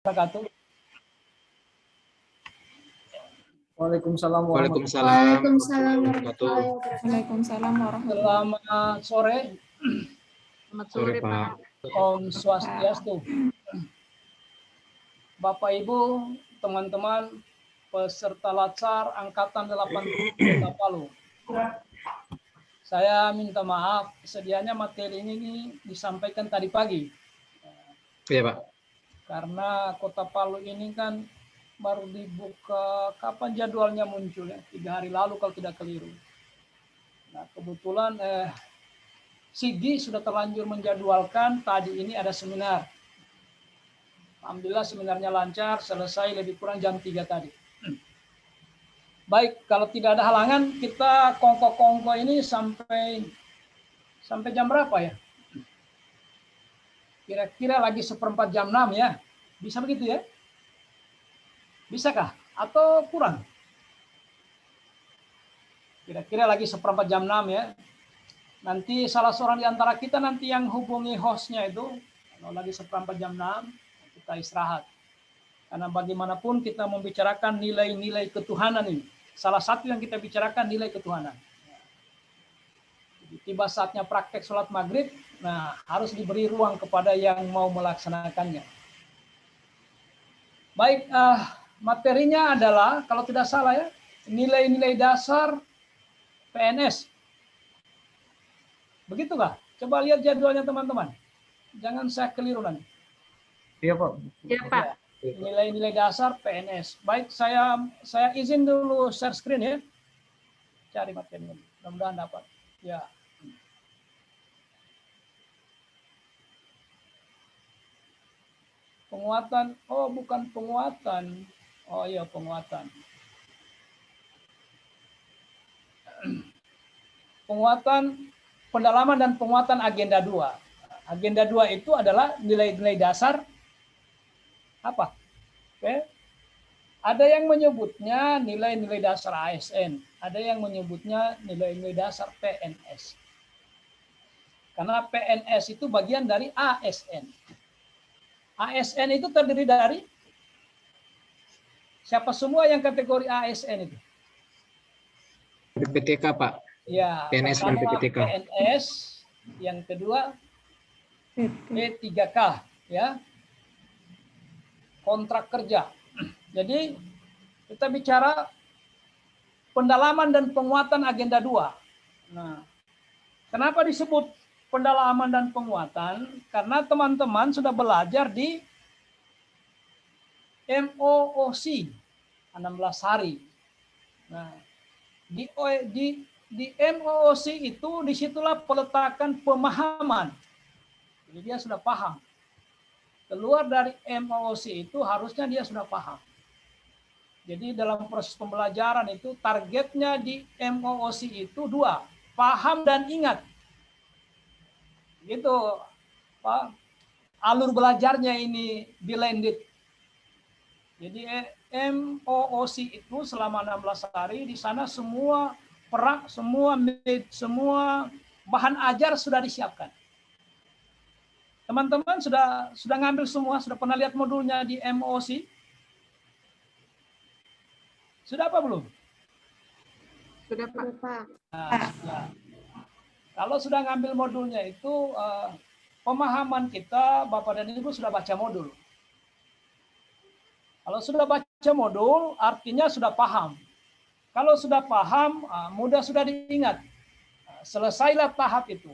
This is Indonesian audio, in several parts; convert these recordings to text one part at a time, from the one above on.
wabarakatuh. Waalaikumsalam Waalaikumsalam warahmatullahi wabarakatuh. Waalaikumsalam warahmatullahi wabarakatuh. Selamat sore. Selamat sore, Pak. Om Swastiastu. Bapak Ibu, teman-teman peserta Latsar Angkatan 80 Kota Palu. Saya minta maaf, sedianya materi ini disampaikan tadi pagi. Iya, Pak. Karena Kota Palu ini kan baru dibuka, kapan jadwalnya muncul ya? 3 hari lalu kalau tidak keliru. Nah, kebetulan Sigi sudah terlanjur menjadwalkan tadi ini ada seminar. Alhamdulillah seminarnya lancar, selesai lebih kurang jam 3 tadi. Baik, kalau tidak ada halangan, kita kongko-kongko ini sampai jam berapa ya? Kira-kira lagi 1/4 jam 6 ya. Bisa begitu ya? Bisakah? Atau kurang? Kira-kira lagi 1/4 jam 6 ya. Nanti salah seorang di antara kita nanti yang hubungi hostnya itu, kalau lagi 1/4 jam 6, kita istirahat. Karena bagaimanapun kita membicarakan nilai-nilai ketuhanan ini. Salah satu yang kita bicarakan nilai ketuhanan. Jadi, tiba saatnya praktek sholat maghrib, nah harus diberi ruang kepada yang mau melaksanakannya. Baik, materinya adalah, kalau tidak salah ya, nilai-nilai dasar PNS. Begitu nggak? Coba lihat jadwalnya teman-teman. Jangan saya keliru nanti. Iya, Pak. Iya, Pak. Nilai-nilai dasar PNS. Baik, saya izin dulu share screen ya. Cari materinya. Mudah-mudahan dapat. Ya. Penguatan. Oh, bukan penguatan. Oh iya, penguatan. Penguatan, pendalaman dan penguatan agenda 2. Agenda 2 itu adalah nilai-nilai dasar apa? Oke. Ada yang menyebutnya nilai-nilai dasar ASN, ada yang menyebutnya nilai-nilai dasar PNS. Karena PNS itu bagian dari ASN. ASN itu terdiri dari siapa semua yang kategori ASN itu? PPTK, Pak. Ya, PNS dan pertama PPTK. PNS, yang kedua P3K, ya. Kontrak kerja. Jadi kita bicara pendalaman dan penguatan agenda 2. Nah, kenapa disebut pendalaman dan penguatan? Karena teman-teman sudah belajar di MOOC 16 hari. Nah, di MOOC itu disitulah peletakan pemahaman. Jadi dia sudah paham. Keluar dari MOOC itu harusnya dia sudah paham. Jadi dalam proses pembelajaran itu targetnya di MOOC itu 2, paham dan ingat. Gitu, Pak. Alur belajarnya ini blended. Jadi MOOC itu selama 16 hari di sana semua semua bahan ajar sudah disiapkan. Teman-teman sudah ngambil semua, sudah pernah lihat modulnya di MOOC? Sudah apa belum? Sudah, Pak. Nah, ya. Kalau sudah ngambil modulnya itu, pemahaman kita, Bapak dan Ibu sudah baca modul. Kalau sudah baca modul, artinya sudah paham. Kalau sudah paham, mudah sudah diingat. Selesailah tahap itu.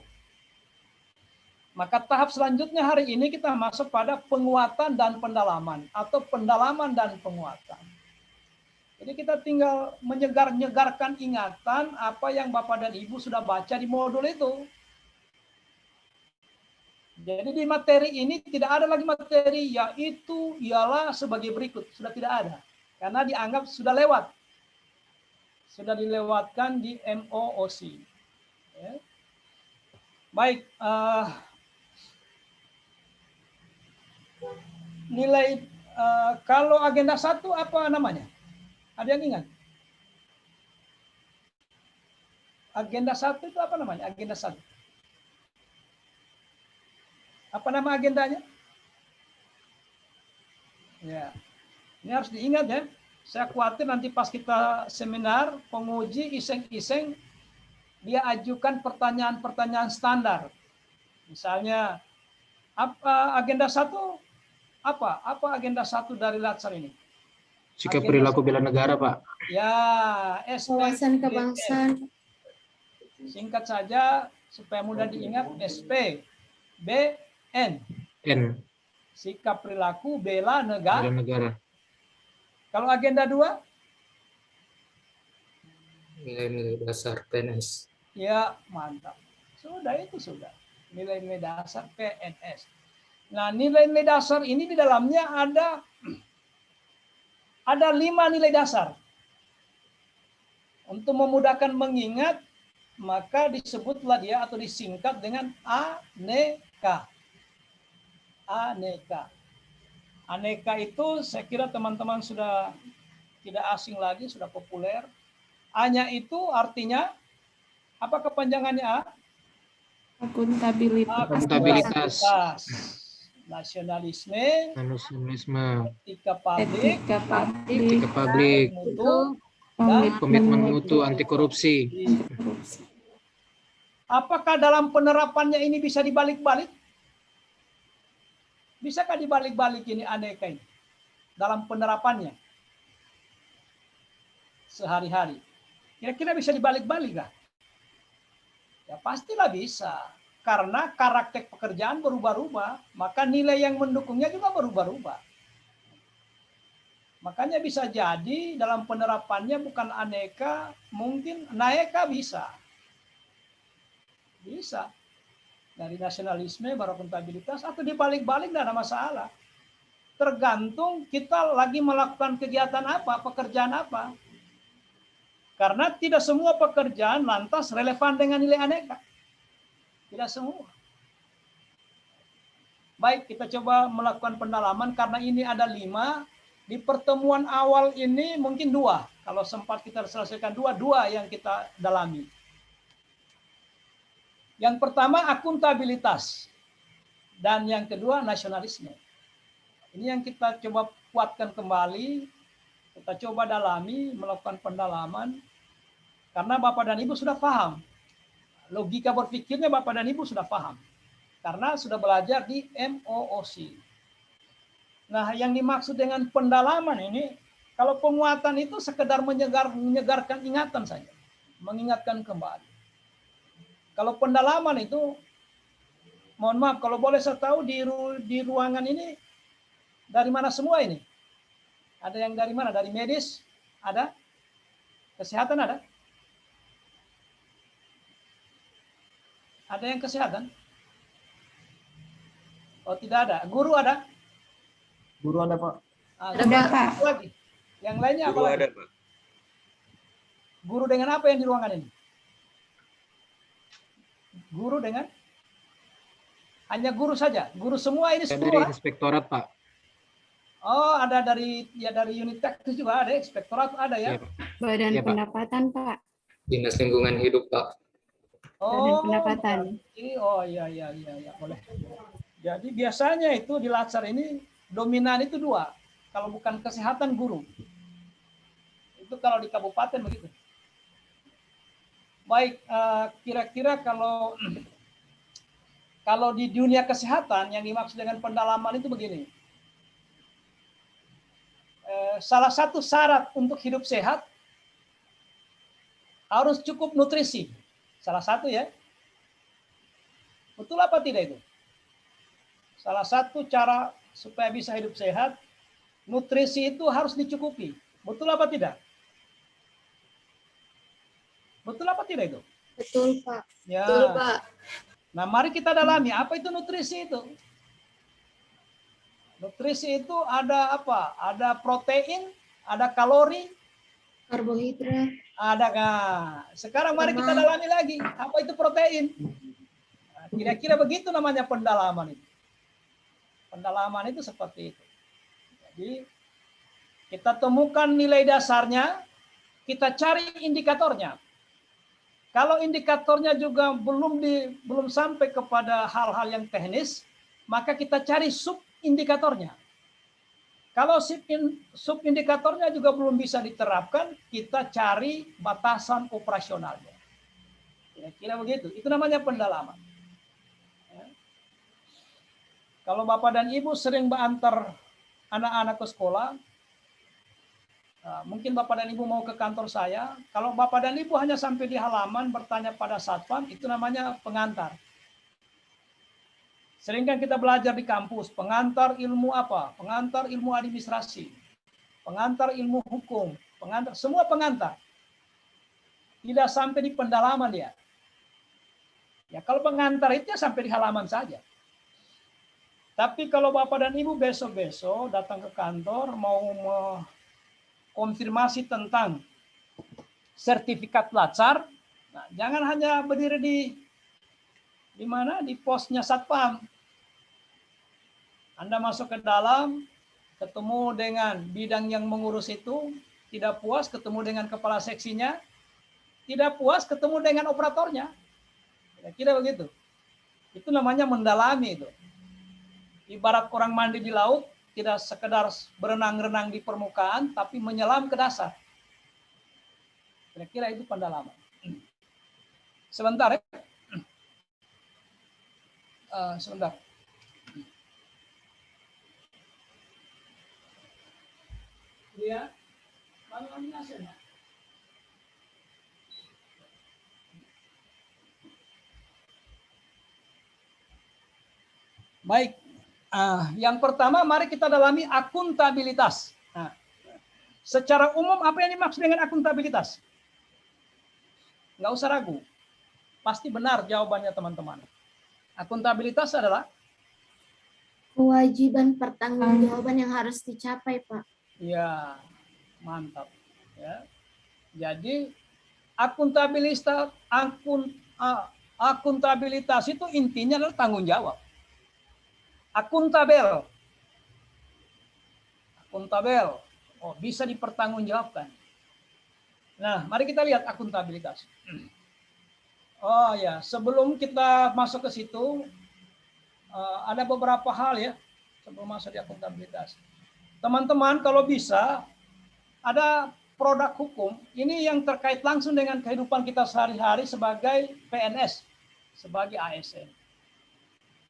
Maka tahap selanjutnya hari ini kita masuk pada penguatan dan pendalaman atau pendalaman dan penguatan. Jadi kita tinggal menyegarkan ingatan apa yang Bapak dan Ibu sudah baca di modul itu. Jadi di materi ini tidak ada lagi materi yaitu ialah sebagai berikut, sudah tidak ada. Karena dianggap sudah lewat. Sudah dilewatkan di MOOC. Ya. Baik, nilai kalau agenda 1 apa namanya? Ada yang ingat? Agenda 1 itu apa namanya? Agenda 1. Apa nama agendanya? Ya, ini harus diingat ya. Saya khawatir nanti pas kita seminar, penguji iseng-iseng dia ajukan pertanyaan-pertanyaan standar. Misalnya, apa agenda satu? Apa agenda satu dari Latsar ini? Sikap perilaku bela negara, Pak. Ya, Wawasan kebangsaan. Singkat saja supaya mudah diingat, SP, BN. N. Sikap perilaku bela Bela negara. Kalau agenda 2? Nilai-nilai dasar PNS. Ya, mantap. Sudah. Nilai-nilai dasar PNS. Nah, nilai-nilai dasar ini di dalamnya ada 5 nilai dasar. Untuk memudahkan mengingat, maka disebutlah dia atau disingkat dengan aneka. Aneka. Aneka itu saya kira teman-teman sudah tidak asing lagi, sudah populer. A-nya itu artinya, apa kepanjangannya A? Akuntabilitas. Nasionalisme, etika publik, mutu, dan komitmen mutu anti korupsi. Apakah dalam penerapannya ini bisa dibalik-balik? Bisakah dibalik-balik ini aneka ini? Dalam penerapannya? Sehari-hari. Kira-kira bisa dibalik-balik kah? Ya pastilah bisa. Karena karakter pekerjaan berubah-ubah. Maka nilai yang mendukungnya juga berubah-ubah. Makanya bisa jadi dalam penerapannya bukan aneka, mungkin naeka bisa. Bisa. Dari nasionalisme, baru akuntabilitas, atau dibalik-balik tidak ada masalah. Tergantung kita lagi melakukan kegiatan apa, pekerjaan apa. Karena tidak semua pekerjaan lantas relevan dengan nilai aneka. Tidak semua. Baik, kita coba melakukan pendalaman karena ini ada 5. Di pertemuan awal ini mungkin 2. Kalau sempat kita selesaikan 2 yang kita dalami. Yang pertama akuntabilitas. Dan yang kedua nasionalisme. Ini yang kita coba kuatkan kembali. Kita coba dalami, melakukan pendalaman. Karena Bapak dan Ibu sudah paham. Logika berpikirnya Bapak dan Ibu sudah paham. Karena sudah belajar di MOOC. Nah, yang dimaksud dengan pendalaman ini, kalau penguatan itu sekedar menyegarkan ingatan saja. Mengingatkan kembali. Kalau pendalaman itu, mohon maaf, kalau boleh saya tahu di ruangan ini, dari mana semua ini? Ada yang dari mana? Dari medis? Ada? Kesehatan ada? Ada yang kesehatan? Oh, tidak ada. Guru ada? Guru ada, Pak. Ada, Pak. Lagi. Yang lainnya apa lagi? Ada, Pak. Guru dengan apa yang di ruangan ini? Guru dengan? Hanya guru saja? Guru semua ini 10 Dari orang? inspektorat, Pak. Oh, ada dari unit teknis juga ada, inspektorat ada ya? Iya, Pak. Badan Iya, Pak. pendapatan, Pak. Dinas Lingkungan Hidup, Pak. Oh, pendapatan. Oh iya, boleh. Jadi biasanya itu di Latsar ini dominan itu 2. Kalau bukan kesehatan, guru. Itu kalau di kabupaten begitu. Baik, kira-kira kalau di dunia kesehatan yang dimaksud dengan pendalaman itu begini. Salah satu syarat untuk hidup sehat harus cukup nutrisi. Salah satu ya. Betul apa tidak itu? Salah satu cara supaya bisa hidup sehat, nutrisi itu harus dicukupi. Betul apa tidak? Betul apa tidak itu? Betul, Pak. Ya. Betul, Pak. Nah, mari kita dalami apa itu nutrisi itu. Nutrisi itu ada apa? Ada protein, ada kalori, Karbohidrat. ada. Nah, sekarang mari kita dalami lagi apa itu protein. Nah, kira-kira begitu namanya pendalaman itu. Pendalaman itu seperti itu. Jadi kita temukan nilai dasarnya, kita cari indikatornya. Kalau indikatornya juga belum sampai kepada hal-hal yang teknis, maka kita cari sub indikatornya. Kalau subindikatornya juga belum bisa diterapkan, kita cari batasan operasionalnya. Kira-kira begitu. Itu namanya pendalaman. Ya. Kalau Bapak dan Ibu sering mengantar anak-anak ke sekolah, mungkin Bapak dan Ibu mau ke kantor saya. Kalau Bapak dan Ibu hanya sampai di halaman bertanya pada satpam, itu namanya pengantar. Sering kan kita belajar di kampus, pengantar ilmu apa? Pengantar ilmu administrasi, pengantar ilmu hukum, pengantar, semua pengantar. Tidak sampai di pendalaman dia. Ya kalau pengantar itu ya sampai di halaman saja. Tapi kalau Bapak dan Ibu besok-besok datang ke kantor mau konfirmasi tentang sertifikat latsar, nah, jangan hanya berdiri di mana di posnya satpam. Anda masuk ke dalam, ketemu dengan bidang yang mengurus itu, tidak puas ketemu dengan kepala seksinya, tidak puas ketemu dengan operatornya. Kira-kira begitu. Itu namanya mendalami itu. Ibarat orang mandi di laut, tidak sekedar berenang-renang di permukaan, tapi menyelam ke dasar. Kira-kira itu pendalaman. Sebentar ya. Sebentar. Dia, mana laminasinya? Baik, yang pertama mari kita dalami akuntabilitas. Nah, secara umum apa yang dimaksud dengan akuntabilitas? Nggak usah ragu, pasti benar jawabannya teman-teman. Akuntabilitas adalah Kewajiban pertanggungjawaban yang harus dicapai, Pak. ya mantap. Ya. Jadi akuntabilitas itu intinya adalah tanggung jawab. Akuntabel. Oh, bisa dipertanggungjawabkan. Nah, mari kita lihat akuntabilitas. Oh ya, sebelum kita masuk ke situ, ada beberapa hal ya sebelum masuk di akuntabilitas. Teman-teman, kalau bisa, ada produk hukum ini yang terkait langsung dengan kehidupan kita sehari-hari sebagai PNS, sebagai ASN.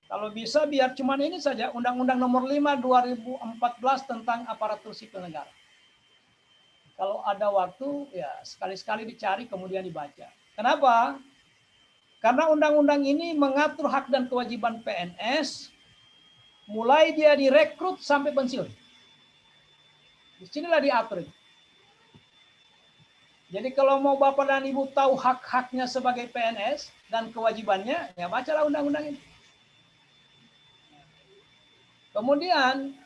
Kalau bisa biar cuman ini saja, Undang-Undang Nomor 5 2014 tentang aparatur sipil negara. Kalau ada waktu, ya sekali-sekali dicari kemudian dibaca. Kenapa? Karena undang-undang ini mengatur hak dan kewajiban PNS, mulai dia direkrut sampai pensiun. Disinilah diatur. Jadi kalau mau Bapak dan Ibu tahu hak-haknya sebagai PNS dan kewajibannya, ya bacalah undang-undang ini. Kemudian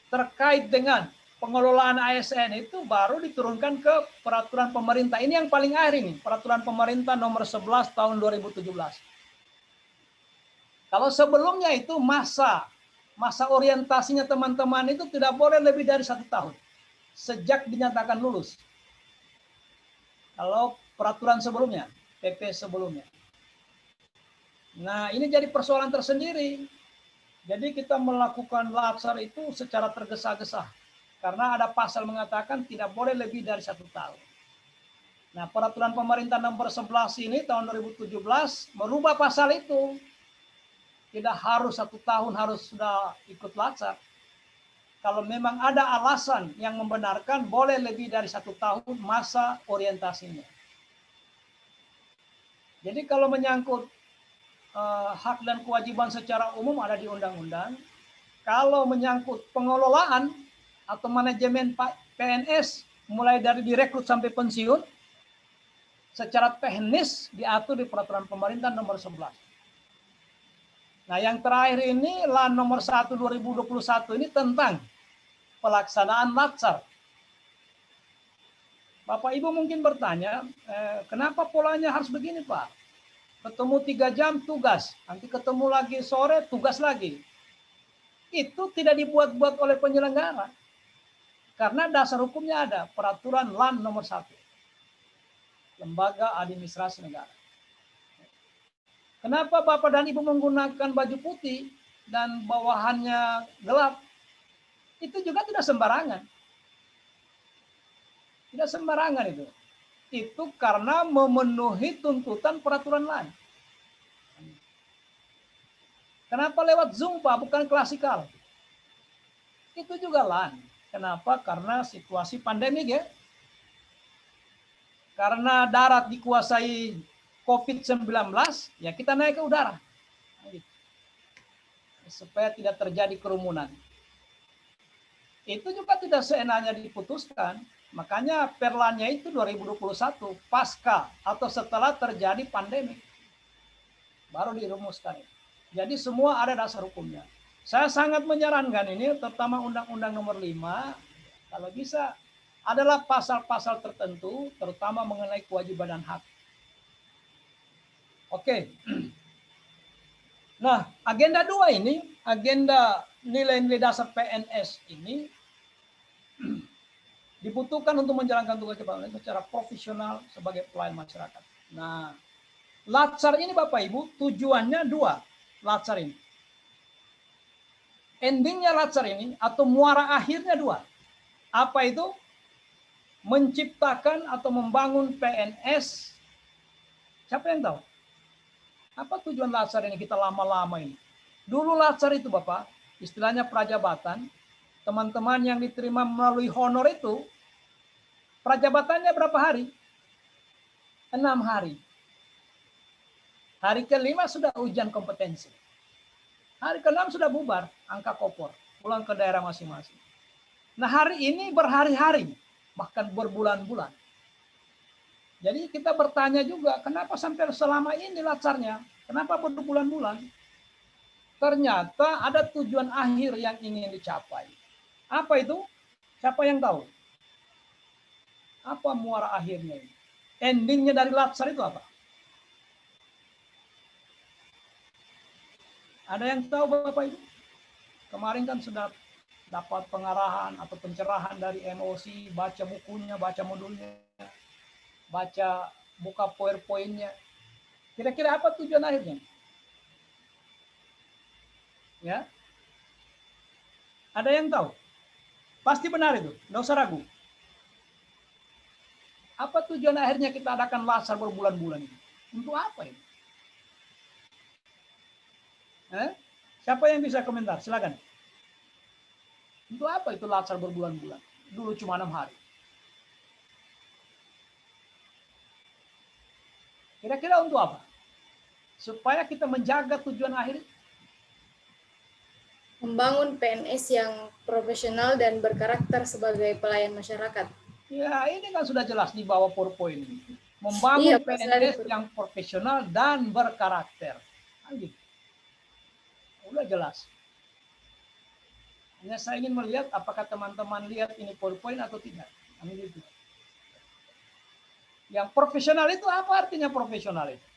terkait dengan pengelolaan ASN itu baru diturunkan ke peraturan pemerintah. Ini yang paling akhir ini, peraturan pemerintah nomor 11 tahun 2017. Kalau sebelumnya itu masa orientasinya teman-teman itu tidak boleh lebih dari 1 tahun sejak dinyatakan lulus. Kalau peraturan sebelumnya, PP sebelumnya. Nah, ini jadi persoalan tersendiri. Jadi kita melakukan latsar itu secara tergesa-gesa. Karena ada pasal mengatakan tidak boleh lebih dari 1 tahun. Nah, peraturan pemerintah nomor 11 ini tahun 2017 merubah pasal itu. Tidak harus 1 tahun harus sudah ikut latsar. Kalau memang ada alasan yang membenarkan boleh lebih dari 1 tahun masa orientasinya. Jadi kalau menyangkut hak dan kewajiban secara umum ada di undang-undang. Kalau menyangkut pengelolaan atau manajemen PNS mulai dari direkrut sampai pensiun, secara teknis diatur di peraturan pemerintah nomor 11. Nah, yang terakhir ini LAN nomor 1 2021 ini tentang pelaksanaan latsar. Bapak Ibu mungkin bertanya, kenapa polanya harus begini, Pak? Ketemu 3 jam tugas, nanti ketemu lagi sore tugas lagi. Itu tidak dibuat-buat oleh penyelenggara. Karena dasar hukumnya ada, peraturan LAN nomor 1. Lembaga Administrasi Negara. Kenapa Bapak dan Ibu menggunakan baju putih dan bawahannya gelap? Itu juga tidak sembarangan. Tidak sembarangan itu. Itu karena memenuhi tuntutan peraturan LAN. Kenapa lewat Zoom, Pak, bukan klasikal? Itu juga LAN. Kenapa? Karena situasi pandemik ya. Karena darat dikuasai COVID-19, ya kita naik ke udara. Supaya tidak terjadi kerumunan. Itu juga tidak seenaknya diputuskan. Makanya perlannya itu 2021 pasca atau setelah terjadi pandemi baru dirumuskan. Jadi semua ada dasar hukumnya. Saya sangat menyarankan ini, terutama Undang-Undang Nomor 5, kalau bisa adalah pasal-pasal tertentu, terutama mengenai kewajiban dan hak. Oke. Nah, agenda 2 ini, agenda nilai-nilai dasar PNS ini dibutuhkan untuk menjalankan tugas kepegawaian secara profesional sebagai pelayan masyarakat. Nah, Latsar ini Bapak Ibu tujuannya 2. Latsar ini. Endingnya Latsar ini atau muara akhirnya 2. Apa itu? Menciptakan atau membangun PNS. Siapa yang tahu? Apa tujuan Latsar ini kita lama-lama ini? Dulu Latsar itu Bapak, istilahnya prajabatan. Teman-teman yang diterima melalui honor itu, prajabatannya berapa hari? 6 hari. Hari ke-5 sudah ujian kompetensi. Hari ke-6 sudah bubar, angka kopor, pulang ke daerah masing-masing. Nah hari ini berhari-hari, bahkan berbulan-bulan. Jadi kita bertanya juga, kenapa sampai selama ini Latsarnya? Kenapa berbulan-bulan? Ternyata ada tujuan akhir yang ingin dicapai. Apa itu? Siapa yang tahu? Apa muara akhirnya ini? Endingnya dari Latsar itu apa? Ada yang tahu Bapak Ibu? Kemarin kan sudah dapat pengarahan atau pencerahan dari MOC, baca bukunya, baca modulnya, baca buka PowerPoint-nya. Kira-kira apa tujuan akhirnya? Ya? Ada yang tahu? Pasti benar itu, nggak usah ragu. Apa tujuan akhirnya kita adakan Latsar berbulan-bulan ini? Untuk apa ini? Siapa yang bisa komentar? Silakan. Untuk apa itu Latsar berbulan-bulan? Dulu cuma 6 hari. Kira-kira untuk apa? Supaya kita menjaga tujuan akhir. Membangun PNS yang profesional dan berkarakter sebagai pelayan masyarakat. Ya, ini kan sudah jelas di bawah PowerPoint ini. Membangun PNS yang profesional dan berkarakter. Gitu. Udah jelas. Hanya saya ingin melihat apakah teman-teman lihat ini PowerPoint atau tidak. Gitu. Yang profesional itu apa artinya profesional itu?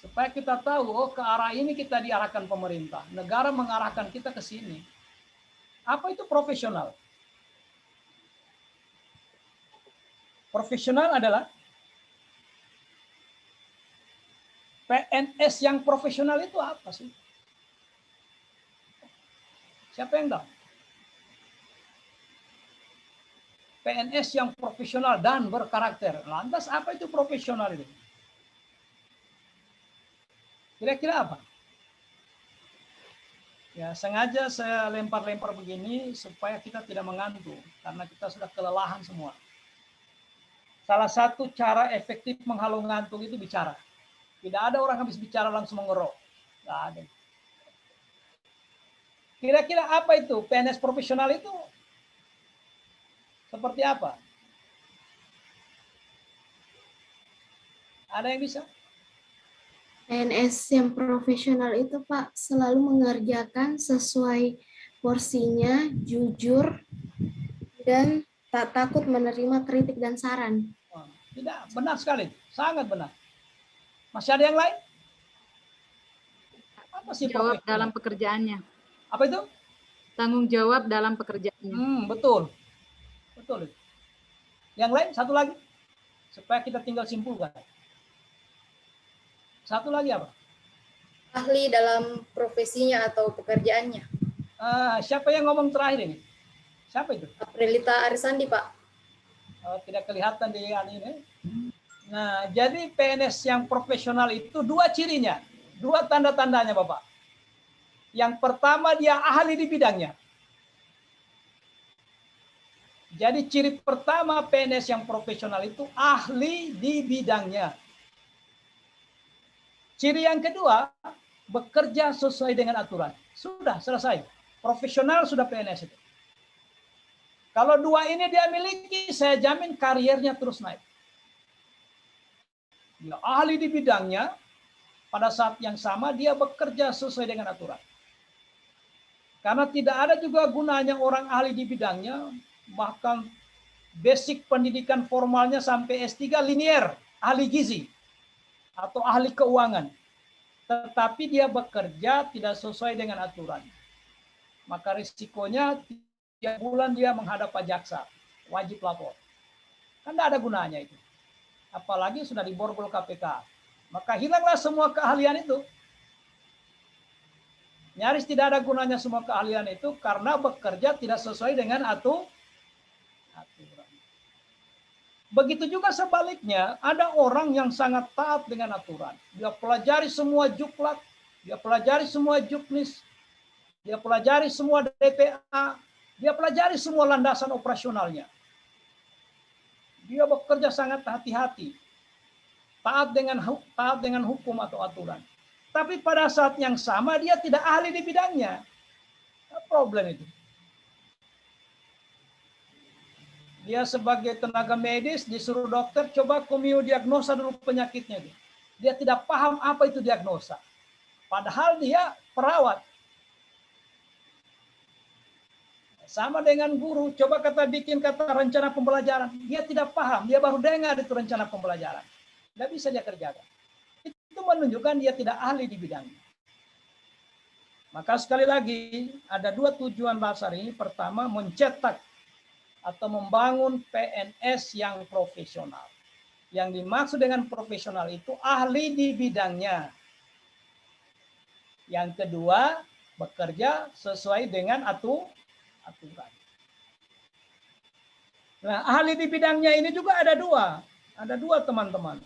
Supaya kita tahu, oh ke arah ini kita diarahkan pemerintah. Negara mengarahkan kita ke sini. Apa itu profesional? Profesional adalah PNS yang profesional itu apa sih? Siapa yang tahu? PNS yang profesional dan berkarakter. Lantas apa itu profesional itu? Kira-kira apa? Ya, sengaja saya lempar-lempar begini supaya kita tidak mengantuk karena kita sudah kelelahan semua. Salah satu cara efektif menghalau ngantuk itu bicara. Tidak ada orang habis bicara langsung mengerok. Tidak ada. Kira-kira apa itu? PNS profesional itu seperti apa? Ada yang bisa? PNS yang profesional itu Pak selalu mengerjakan sesuai porsinya, jujur, dan tak takut menerima kritik dan saran. Tidak, benar sekali. Sangat benar. Masih ada yang lain? Apa sih jawab profesional? dalam pekerjaannya. Apa itu? Tanggung jawab dalam pekerjaannya. Betul. Betul. Yang lain, satu lagi. Supaya kita tinggal simpulkan. Satu lagi apa? ahli dalam profesinya atau pekerjaannya. Siapa yang ngomong terakhir ini? Siapa itu? Aprilita Arisandi, Pak. Oh, tidak kelihatan di ini. Nah, jadi PNS yang profesional itu dua cirinya, dua tanda-tandanya, Bapak. Yang pertama, dia ahli di bidangnya. Jadi ciri pertama PNS yang profesional itu ahli di bidangnya. Ciri yang kedua, bekerja sesuai dengan aturan. Sudah selesai. Profesional sudah PNS itu. Kalau dua ini dia miliki, saya jamin karirnya terus naik. Dia ahli di bidangnya, pada saat yang sama dia bekerja sesuai dengan aturan. Karena tidak ada juga gunanya orang ahli di bidangnya, bahkan basic pendidikan formalnya sampai S3 linier, ahli gizi, atau ahli keuangan. Tetapi dia bekerja tidak sesuai dengan aturan. Maka risikonya tiap bulan dia menghadap Pak Jaksa, wajib lapor. Kan tidak ada gunanya itu. Apalagi sudah diborgol KPK. Maka hilanglah semua keahlian itu. Nyaris tidak ada gunanya semua keahlian itu karena bekerja tidak sesuai dengan aturan. Begitu juga sebaliknya, ada orang yang sangat taat dengan aturan. Dia pelajari semua juklak, dia pelajari semua juknis, dia pelajari semua DPA, dia pelajari semua landasan operasionalnya. Dia bekerja sangat hati-hati, taat dengan hukum atau aturan. Tapi pada saat yang sama dia tidak ahli di bidangnya. Problem itu. Dia sebagai tenaga medis disuruh dokter coba kamu diagnosa dulu penyakitnya. Dia tidak paham apa itu diagnosa. Padahal dia perawat. Sama dengan guru, coba bikin rencana pembelajaran. Dia tidak paham, dia baru dengar itu rencana pembelajaran. Tidak bisa dia kerjakan. Itu menunjukkan dia tidak ahli di bidangnya. Maka sekali lagi, ada dua tujuan dasar ini. Pertama, mencetak atau membangun PNS yang profesional. Yang dimaksud dengan profesional itu ahli di bidangnya. Yang kedua, bekerja sesuai dengan aturan. Nah, ahli di bidangnya ini juga ada dua. Ada dua, teman-teman.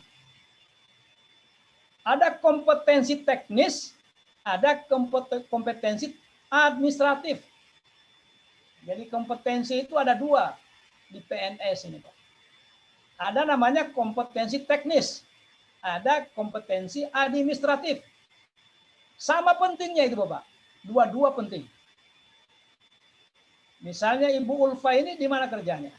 Ada kompetensi teknis, ada kompetensi administratif. Jadi kompetensi itu ada dua di PNS ini, Pak. Ada namanya kompetensi teknis, ada kompetensi administratif. Sama pentingnya itu, Bapak. Dua-dua penting. Misalnya Ibu Ulfa ini di mana kerjanya?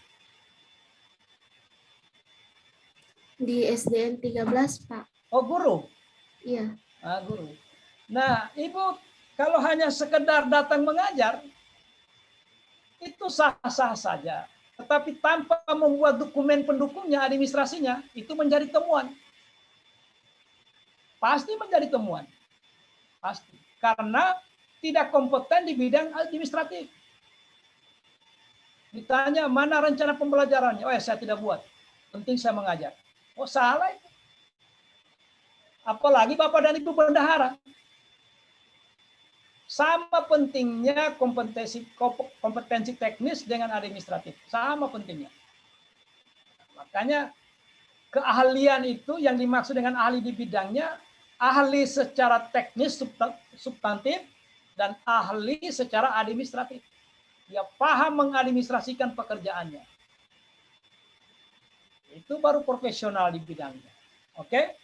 Di SDN 13, Pak. Oh, guru? Iya. Guru. Nah, Ibu kalau hanya sekedar datang mengajar, itu sah-sah saja. Tetapi tanpa membuat dokumen pendukungnya, administrasinya, itu menjadi temuan. Pasti menjadi temuan. Pasti. Karena tidak kompeten di bidang administratif. Ditanya, mana rencana pembelajarannya? Oh ya, saya tidak buat. Penting saya mengajar. Oh, salah itu. Apalagi Bapak dan Ibu bendahara. Sama pentingnya kompetensi teknis dengan administratif. Sama pentingnya. Makanya keahlian itu yang dimaksud dengan ahli di bidangnya, ahli secara teknis substantif dan ahli secara administratif. Dia paham mengadministrasikan pekerjaannya. Itu baru profesional di bidangnya. Oke?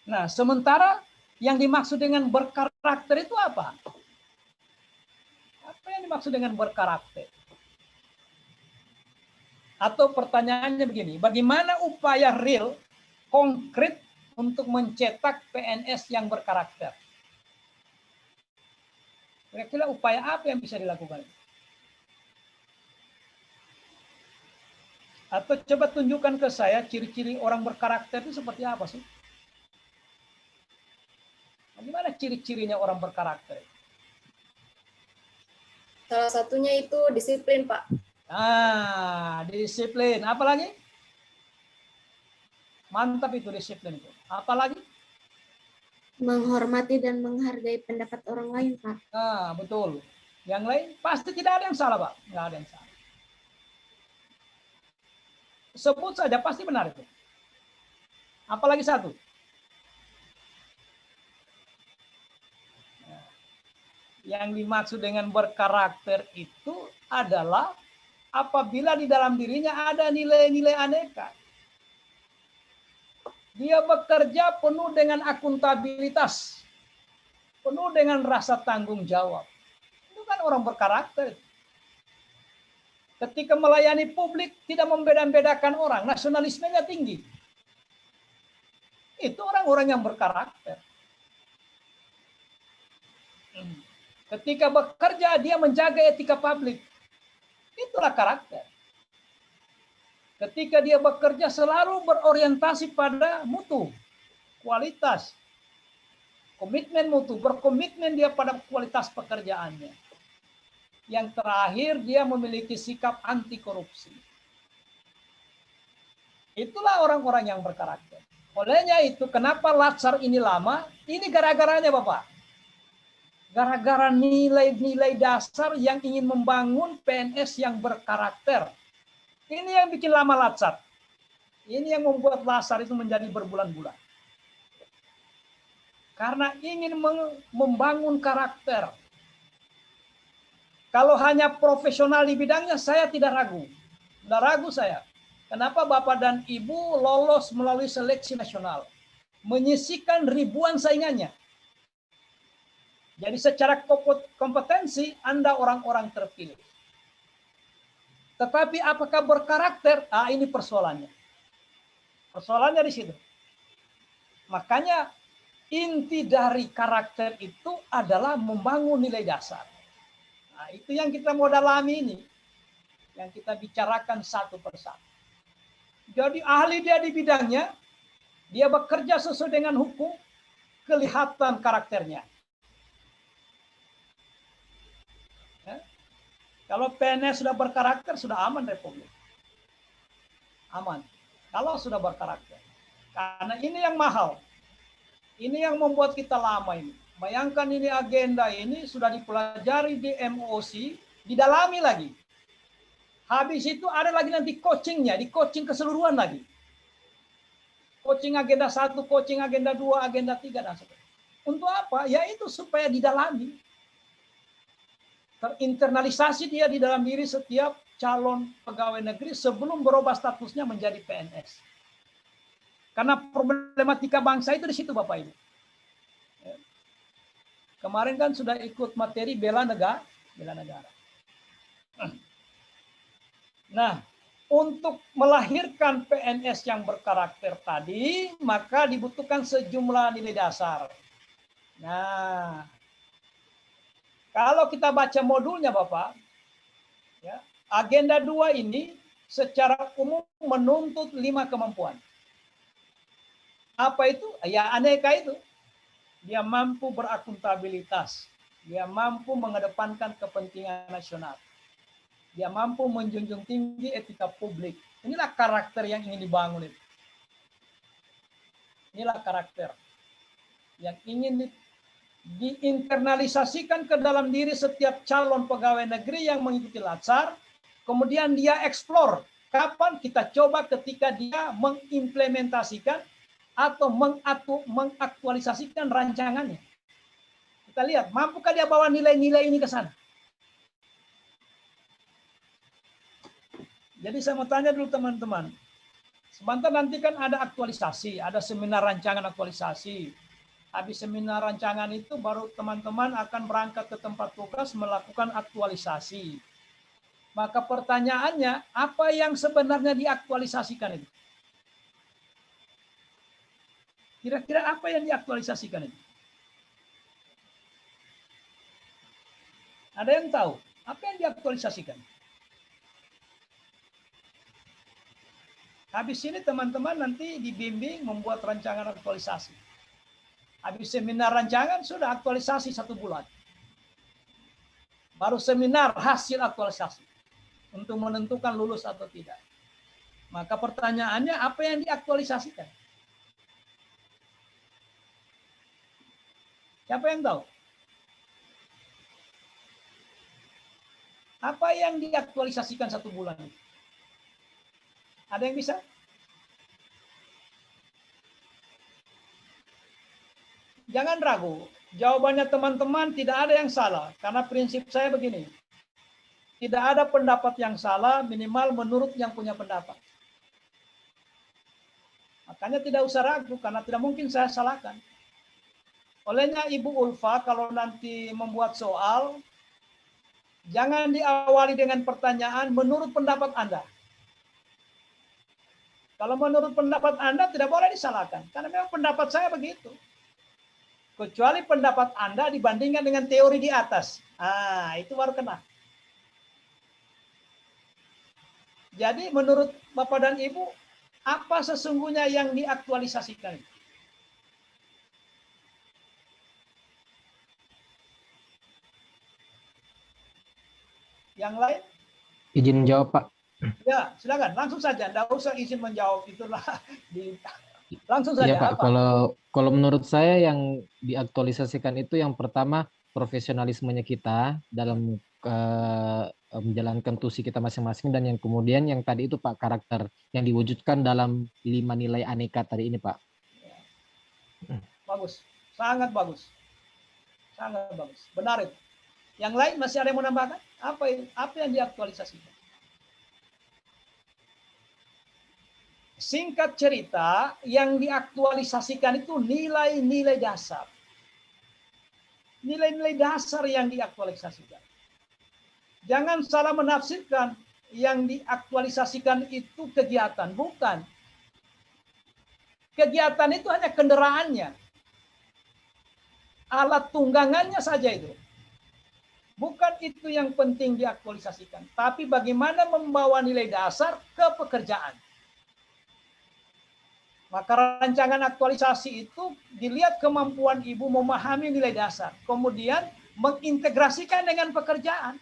Nah, sementara yang dimaksud dengan berkarakter itu apa? Apa yang dimaksud dengan berkarakter? Atau pertanyaannya begini, bagaimana upaya real, konkret untuk mencetak PNS yang berkarakter? Kira-kira upaya apa yang bisa dilakukan? Atau coba tunjukkan ke saya ciri-ciri orang berkarakter itu seperti apa sih? Bagaimana ciri-cirinya orang berkarakter? Salah satunya itu disiplin, Pak. Disiplin. Apa lagi? Mantap itu disiplin itu. Apa lagi? menghormati dan menghargai pendapat orang lain, Pak. Nah, betul. Yang lain pasti tidak ada yang salah, Pak. Nggak ada yang salah. Sebut saja pasti benar itu. Apalagi satu. Yang dimaksud dengan berkarakter itu adalah apabila di dalam dirinya ada nilai-nilai aneka. Dia bekerja penuh dengan akuntabilitas, penuh dengan rasa tanggung jawab. Itu kan orang berkarakter. Ketika melayani publik tidak membeda-bedakan orang, nasionalismenya tinggi. Itu orang-orang yang berkarakter. Ketika bekerja dia menjaga etika publik. Itulah karakter. Ketika dia bekerja selalu berorientasi pada mutu, kualitas, komitmen mutu, berkomitmen dia pada kualitas pekerjaannya. Yang terakhir dia memiliki sikap anti korupsi. Itulah orang-orang yang berkarakter. Olehnya itu kenapa Latsar ini lama? Ini gara-garanya Bapak. Gara-gara nilai-nilai dasar yang ingin membangun PNS yang berkarakter. Ini yang bikin lama Latsar. Ini yang membuat Latsar itu menjadi berbulan-bulan. Karena ingin membangun karakter. Kalau hanya profesional di bidangnya, saya tidak ragu. Tidak ragu saya. Kenapa Bapak dan Ibu lolos melalui seleksi nasional? Menyisikan ribuan saingannya. Jadi secara kompetensi Anda orang-orang terpilih. Tetapi apakah berkarakter? Ini persoalannya. Persoalannya di situ. Makanya inti dari karakter itu adalah membangun nilai dasar. Nah, itu yang kita mau dalami ini. Yang kita bicarakan satu persatu. Jadi ahli dia di bidangnya, dia bekerja sesuai dengan hukum, kelihatan karakternya. Kalau PNS sudah berkarakter, sudah aman Republik. Aman. Kalau sudah berkarakter. Karena ini yang mahal. Ini yang membuat kita lama ini. Bayangkan ini agenda ini sudah dipelajari di MOC, didalami lagi. Habis itu ada lagi nanti coachingnya, di coaching keseluruhan lagi. Coaching agenda 1, coaching agenda 2, agenda 3, dan sebagainya. Untuk apa? Yaitu supaya didalami. Terinternalisasi dia di dalam diri setiap calon pegawai negeri sebelum berubah statusnya menjadi PNS. Karena problematika bangsa itu di situ Bapak Ibu. Kemarin kan sudah ikut materi bela negara. Nah, untuk melahirkan PNS yang berkarakter tadi, maka dibutuhkan sejumlah nilai dasar. Nah, kalau kita baca modulnya Bapak, ya, agenda 2 ini secara umum menuntut 5 kemampuan. Apa itu? Ya aneka itu. Dia mampu berakuntabilitas. Dia mampu mengedepankan kepentingan nasional. Dia mampu menjunjung tinggi etika publik. Inilah karakter yang ingin dibangun itu. Inilah karakter yang ingin diinternalisasikan ke dalam diri setiap calon pegawai negeri yang mengikuti Latsar, kemudian dia eksplor kapan kita coba ketika dia mengimplementasikan atau mengaktualisasikan rancangannya. Kita lihat, mampukah dia bawa nilai-nilai ini ke sana? Jadi saya mau tanya dulu teman-teman, sebentar nanti kan ada aktualisasi, ada seminar rancangan aktualisasi. Habis seminar rancangan itu baru teman-teman akan berangkat ke tempat tugas melakukan aktualisasi. Maka pertanyaannya, apa yang sebenarnya diaktualisasikan itu? Kira-kira apa yang diaktualisasikan itu? Ada yang tahu? Apa yang diaktualisasikan? Habis ini teman-teman nanti dibimbing membuat rancangan aktualisasi. Habis seminar rancangan sudah aktualisasi 1 bulan. Baru seminar hasil aktualisasi. Untuk menentukan lulus atau tidak. Maka pertanyaannya apa yang diaktualisasikan? Siapa yang tahu? Apa yang diaktualisasikan 1 bulan? Ada yang bisa? Jangan ragu. Jawabannya teman-teman tidak ada yang salah. Karena prinsip saya begini. Tidak ada pendapat yang salah, minimal menurut yang punya pendapat. Makanya tidak usah ragu, karena tidak mungkin saya salahkan. Olehnya Ibu Ulfa, kalau nanti membuat soal, jangan diawali dengan pertanyaan menurut pendapat Anda. Kalau menurut pendapat Anda tidak boleh disalahkan, karena memang pendapat saya begitu. Kecuali pendapat Anda dibandingkan dengan teori di atas. Itu baru kena. Jadi menurut Bapak dan Ibu, apa sesungguhnya yang diaktualisasikan? Yang lain? Izin menjawab, Pak. Ya, silakan. Langsung saja. Tidak usah izin menjawab. Itulah. Langsung saja. Iya, Pak. Apa? Kalau menurut saya yang diaktualisasikan itu yang pertama profesionalismenya kita dalam menjalankan tusi kita masing-masing, dan yang kemudian yang tadi itu Pak, karakter yang diwujudkan dalam 5 nilai aneka tadi ini, Pak. Bagus. Sangat bagus. Sangat bagus. Benar itu. Yang lain masih ada yang mau menambahkan? Apa yang diaktualisasikan? Singkat cerita, yang diaktualisasikan itu nilai-nilai dasar. Nilai-nilai dasar yang diaktualisasikan. Jangan salah menafsirkan, yang diaktualisasikan itu kegiatan. Bukan. Kegiatan itu hanya kendaraannya. Alat tunggangannya saja itu. Bukan itu yang penting diaktualisasikan. Tapi bagaimana membawa nilai dasar ke pekerjaan. Maka rancangan aktualisasi itu dilihat kemampuan Ibu memahami nilai dasar. Kemudian mengintegrasikan dengan pekerjaan.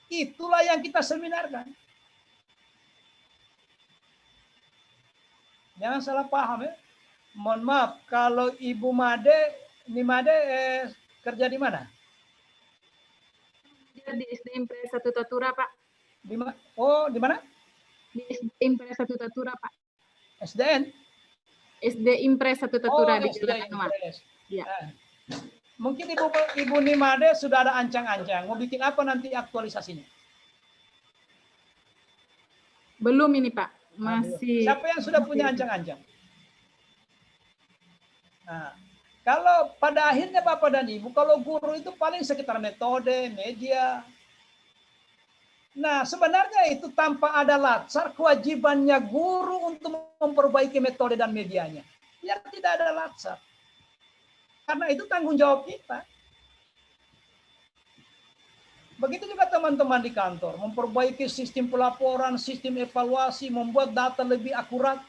Itulah yang kita seminarkan. Jangan salah paham ya. Mohon maaf, kalau Ibu Made, kerja di mana? Di SD Impres 1 Tatura, Pak. Di mana? Di SD Impres 1 Tatura, Pak. SDN? SD Impres 1 Tatura di SD Jalan Anwar. Impres. Ya. Mungkin Ibu Nimade sudah ada ancang-ancang. Mau bikin apa nanti aktualisasinya? Belum ini, Pak. Masih. Siapa yang sudah punya ancang-ancang? Nah, kalau pada akhirnya Bapak dan Ibu, kalau guru itu paling sekitar metode, media. Nah, sebenarnya itu tanpa ada latsar, kewajibannya guru untuk memperbaiki metode dan medianya. Biar tidak ada latsar. Karena itu tanggung jawab kita. Begitu juga teman-teman di kantor, memperbaiki sistem pelaporan, sistem evaluasi, membuat data lebih akurat.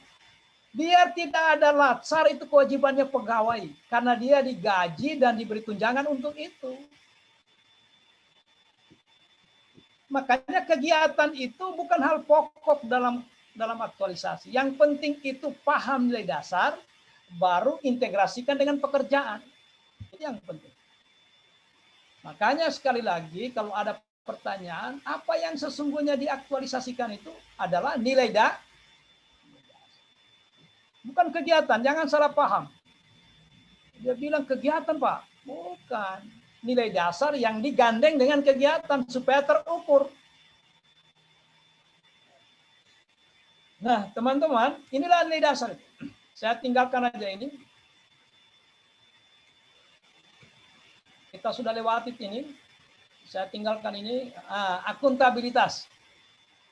Biar tidak ada latsar, itu kewajibannya pegawai. Karena dia digaji dan diberi tunjangan untuk itu. Makanya kegiatan itu bukan hal pokok dalam aktualisasi. Yang penting itu paham nilai dasar, baru integrasikan dengan pekerjaan. Itu yang penting. Makanya sekali lagi kalau ada pertanyaan, apa yang sesungguhnya diaktualisasikan itu adalah nilai dasar. Bukan kegiatan, jangan salah paham. Dia bilang kegiatan, Pak. Bukan. Nilai dasar yang digandeng dengan kegiatan supaya terukur. Nah, teman-teman, inilah nilai dasar. Saya tinggalkan aja ini. Kita sudah lewati ini. Saya tinggalkan ini. Akuntabilitas.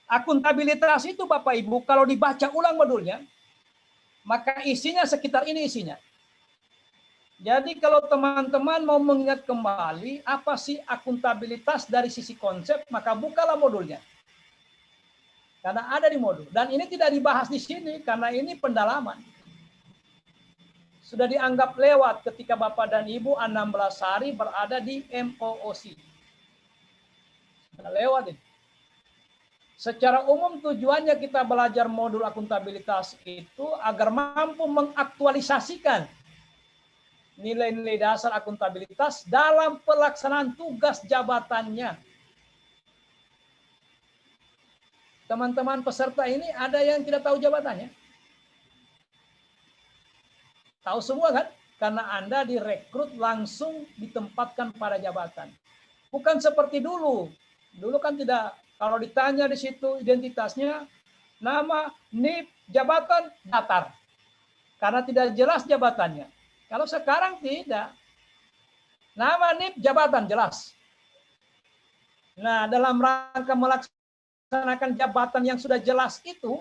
Akuntabilitas itu Bapak Ibu, kalau dibaca ulang modulnya, maka isinya sekitar ini isinya. Jadi kalau teman-teman mau mengingat kembali apa sih akuntabilitas dari sisi konsep, maka bukalah modulnya. Karena ada di modul. Dan ini tidak dibahas di sini karena ini pendalaman. Sudah dianggap lewat ketika Bapak dan Ibu 16 hari berada di MOOC. Sudah lewat ini. Secara umum tujuannya kita belajar modul akuntabilitas itu agar mampu mengaktualisasikan nilai-nilai dasar akuntabilitas dalam pelaksanaan tugas jabatannya. Teman-teman peserta ini ada yang tidak tahu jabatannya? Tahu semua kan? Karena Anda direkrut langsung ditempatkan pada jabatan. Bukan seperti dulu. Dulu kan tidak, kalau ditanya di situ identitasnya, nama, NIP, jabatan, datar. Karena tidak jelas jabatannya. Kalau sekarang tidak. Nama, NIP, jabatan, jelas. Nah, dalam rangka melaksanakan jabatan yang sudah jelas itu,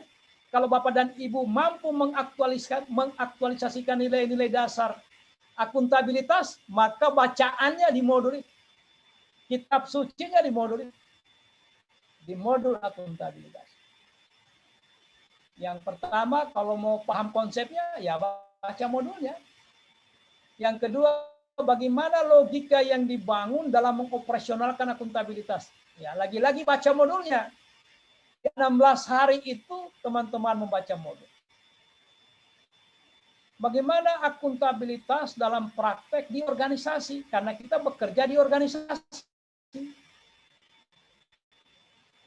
kalau Bapak dan Ibu mampu mengaktualisasikan nilai-nilai dasar akuntabilitas, maka bacaannya di modul itu. Kitab sucinya di modul itu. Di modul akuntabilitas. Yang pertama, kalau mau paham konsepnya, ya baca modulnya. Yang kedua, bagaimana logika yang dibangun dalam mengoperasionalkan akuntabilitas. Ya, lagi-lagi baca modulnya. 16 hari itu teman-teman membaca modul. Bagaimana akuntabilitas dalam praktek di organisasi? Karena kita bekerja di organisasi.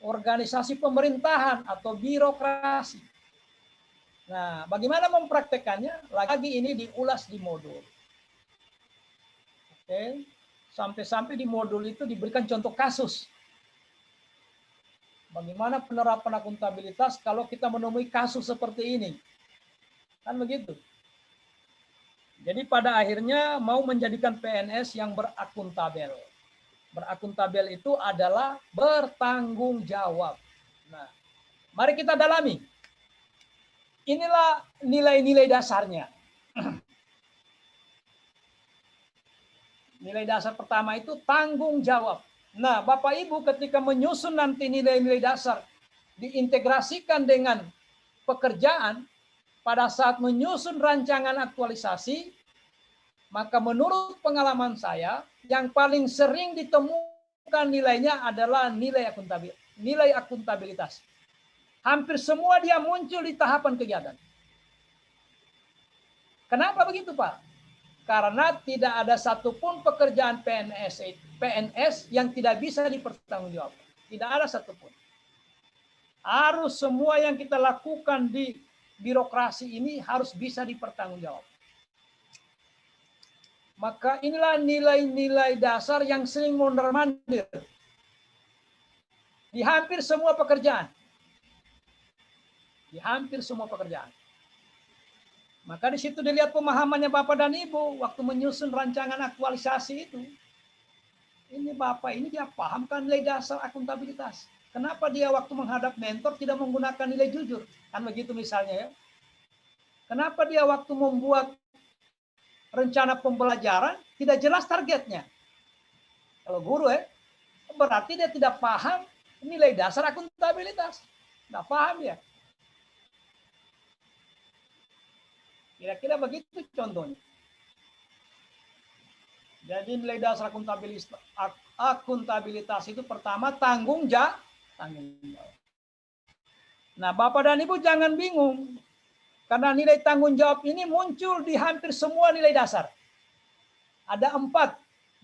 Organisasi pemerintahan atau birokrasi. Nah, bagaimana mempraktekannya? Lagi ini diulas di modul. Oke. Sampai-sampai di modul itu diberikan contoh kasus. Bagaimana penerapan akuntabilitas kalau kita menemui kasus seperti ini? Kan begitu. Jadi pada akhirnya mau menjadikan PNS yang berakuntabel. Berakuntabel itu adalah bertanggung jawab. Nah, mari kita dalami. Inilah nilai-nilai dasarnya. Nilai dasar pertama itu tanggung jawab. Nah, Bapak Ibu ketika menyusun nanti nilai-nilai dasar diintegrasikan dengan pekerjaan, pada saat menyusun rancangan aktualisasi, maka menurut pengalaman saya, yang paling sering ditemukan nilainya adalah nilai akuntabilitas. Hampir semua dia muncul di tahapan kegiatan. Kenapa begitu, Pak? Karena tidak ada satupun pekerjaan PNS yang tidak bisa dipertanggungjawabkan. Tidak ada satupun. Harus semua yang kita lakukan di birokrasi ini harus bisa dipertanggungjawabkan. Maka inilah nilai-nilai dasar yang sering mondar-mandir di hampir semua pekerjaan. Di hampir semua pekerjaan. Maka di situ dilihat pemahamannya Bapak dan Ibu waktu menyusun rancangan aktualisasi itu. Ini Bapak ini dia pahamkan nilai dasar akuntabilitas. Kenapa dia waktu menghadap mentor tidak menggunakan nilai jujur? Kan begitu misalnya ya. Kenapa dia waktu membuat rencana pembelajaran tidak jelas targetnya? Kalau guru berarti dia tidak paham nilai dasar akuntabilitas. Tidak paham ya. Kira-kira begitu contohnya. Jadi nilai dasar akuntabilitas itu pertama tanggung jawab. Nah, Bapak dan Ibu jangan bingung. Karena nilai tanggung jawab ini muncul di hampir semua nilai dasar. Ada 4.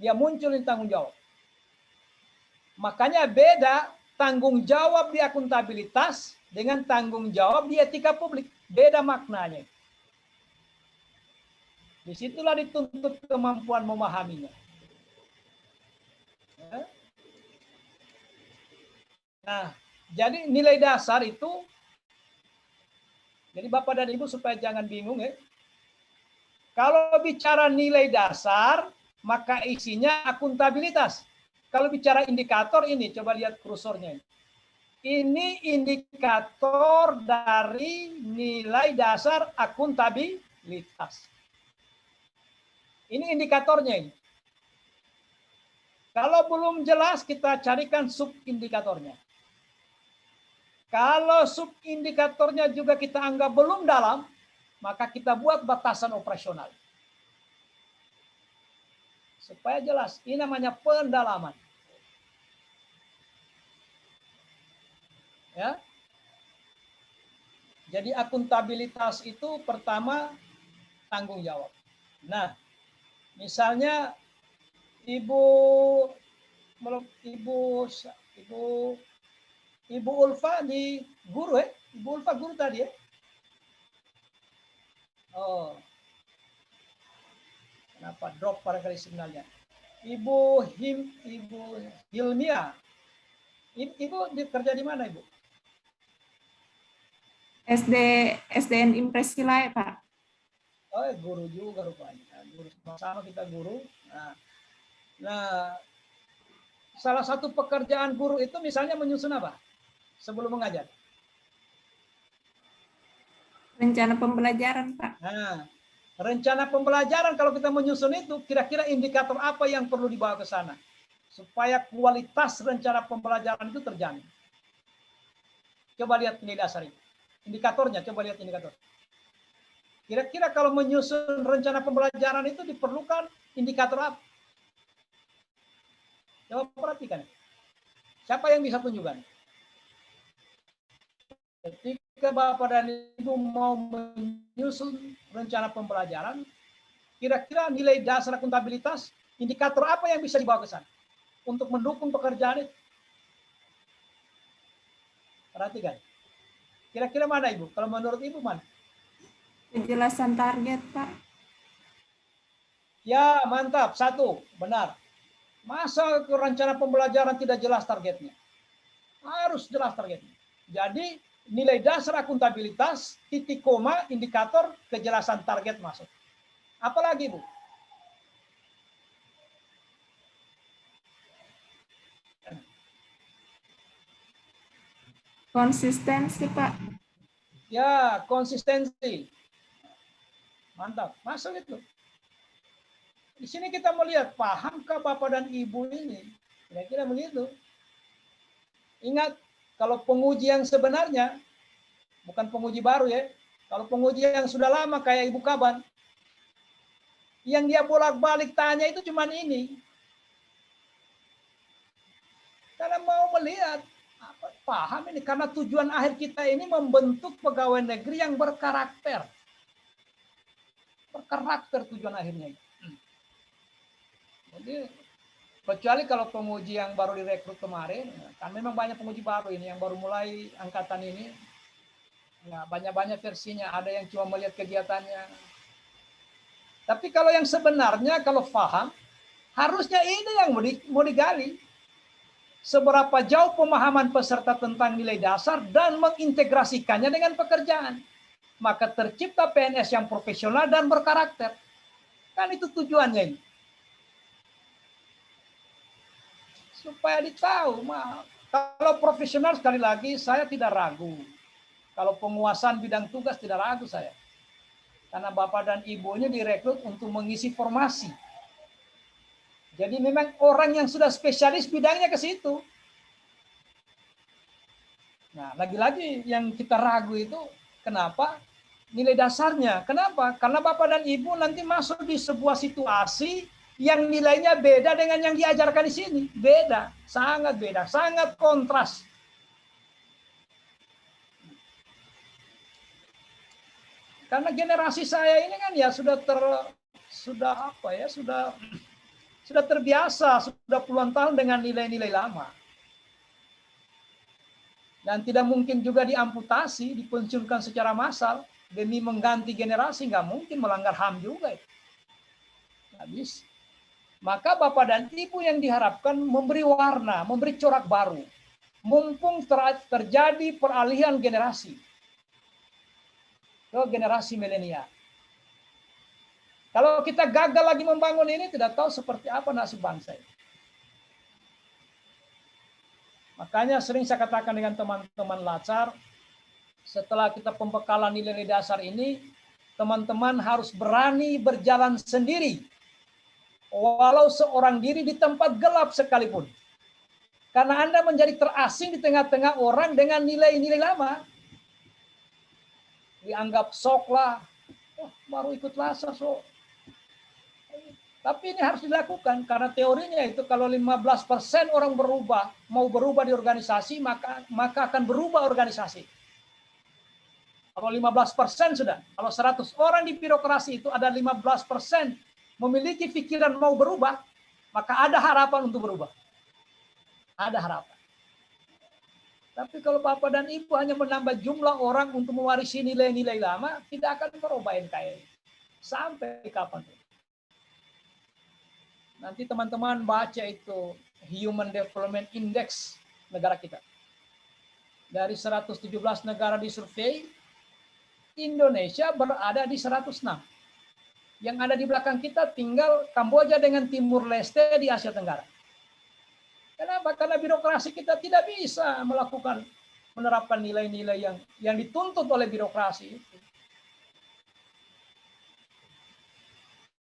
Dia muncul di tanggung jawab. Makanya beda tanggung jawab di akuntabilitas dengan tanggung jawab di etika publik. Beda maknanya. Disitulah dituntut kemampuan memahaminya. Nah, jadi nilai dasar itu, jadi Bapak dan Ibu supaya jangan bingung ya. Kalau bicara nilai dasar, maka isinya akuntabilitas. Kalau bicara indikator ini, coba lihat kursornya. Ini indikator dari nilai dasar akuntabilitas. Ini indikatornya ini. Kalau belum jelas, kita carikan subindikatornya. Kalau subindikatornya juga kita anggap belum dalam, maka kita buat batasan operasional. Supaya jelas, ini namanya pendalaman. Ya. Jadi akuntabilitas itu pertama tanggung jawab. Nah, Misalnya Ibu Ulfa di guru ya? Ibu Ulfa guru tadi ya? Oh. Kenapa drop barangkali signalnya? Ibu Hilmia. Ibu kerja di mana, Ibu? SDN Impres Kilai, Pak. Oh, guru juga rupanya. Guru sama kita guru. Nah, salah satu pekerjaan guru itu misalnya menyusun apa? Sebelum mengajar. Rencana pembelajaran, Pak. Nah, rencana pembelajaran kalau kita menyusun itu, kira-kira indikator apa yang perlu dibawa ke sana? Supaya kualitas rencana pembelajaran itu terjamin. Coba lihat nilai dasar itu. Indikatornya, coba lihat indikator. Kira-kira kalau menyusun rencana pembelajaran itu diperlukan indikator apa? Coba perhatikan. Siapa yang bisa tunjukkan? Ketika Bapak dan Ibu mau menyusun rencana pembelajaran, kira-kira nilai dasar akuntabilitas, indikator apa yang bisa dibawa ke sana untuk mendukung pekerjaan itu? Perhatikan. Kira-kira mana Ibu? Kalau menurut Ibu mana? Kejelasan target, Pak. Ya, mantap. 1, benar. Masa rencana pembelajaran tidak jelas targetnya? Harus jelas targetnya. Jadi, nilai dasar akuntabilitas, titik koma, indikator, kejelasan target masuk. Apalagi, Bu? Konsistensi, Pak. Ya, konsistensi. Mantap. Masuk itu. Di sini kita melihat, pahamkah Bapak dan Ibu ini? Kira-kira begitu. Ingat, kalau penguji yang sebenarnya, bukan penguji baru ya, kalau penguji yang sudah lama kayak Ibu Kaban, yang dia bolak-balik tanya itu cuma ini. Karena mau melihat, paham ini, karena tujuan akhir kita ini membentuk pegawai negeri yang berkarakter. Berkarakter tujuan akhirnya. Jadi, kecuali kalau penguji yang baru direkrut kemarin, kan memang banyak penguji baru ini, yang baru mulai angkatan ini, ya, banyak-banyak versinya, ada yang cuma melihat kegiatannya. Tapi kalau yang sebenarnya, kalau paham, harusnya ini yang mau digali. Seberapa jauh pemahaman peserta tentang nilai dasar dan mengintegrasikannya dengan pekerjaan. Maka tercipta PNS yang profesional dan berkarakter. Kan itu tujuannya ini. Supaya ditahu, kalau profesional sekali lagi saya tidak ragu. Kalau penguasaan bidang tugas tidak ragu saya. Karena Bapak dan Ibunya direkrut untuk mengisi formasi. Jadi memang orang yang sudah spesialis bidangnya ke situ. Nah, lagi-lagi yang kita ragu itu kenapa? Nilai dasarnya. Kenapa? Karena Bapak dan Ibu nanti masuk di sebuah situasi yang nilainya beda dengan yang diajarkan di sini. Beda, sangat kontras. Karena generasi saya ini kan ya sudah terbiasa, sudah puluhan tahun dengan nilai-nilai lama. Dan tidak mungkin juga diamputasi, dipensiunkan secara massal demi mengganti generasi, nggak mungkin, melanggar HAM juga. Habis. Maka Bapak dan Ibu yang diharapkan memberi warna, memberi corak baru. Mumpung terjadi peralihan generasi ke generasi milenial. Kalau kita gagal lagi membangun ini, tidak tahu seperti apa nasib bangsa ini. Makanya sering saya katakan dengan teman-teman Lacar, setelah kita pembekalan nilai dasar ini, teman-teman harus berani berjalan sendiri. Walau seorang diri di tempat gelap sekalipun. Karena Anda menjadi terasing di tengah-tengah orang dengan nilai-nilai lama. Dianggap sok lah. Oh, baru ikut Lacar sok. Tapi ini harus dilakukan karena teorinya itu kalau 15% orang mau berubah di organisasi, maka akan berubah organisasi. Kalau 15% sudah, kalau 100 orang di birokrasi itu ada 15% memiliki pikiran mau berubah, maka ada harapan untuk berubah. Ada harapan. Tapi kalau Bapak dan Ibu hanya menambah jumlah orang untuk mewarisi nilai-nilai lama, tidak akan berubah NKRI. Sampai kapan? Nanti teman-teman baca itu Human Development Index negara kita. Dari 117 negara disurvei, Indonesia berada di 106. Yang ada di belakang kita tinggal Kamboja dengan Timur Leste di Asia Tenggara. Kenapa? Karena birokrasi kita tidak bisa menerapkan nilai-nilai yang dituntut oleh birokrasi itu.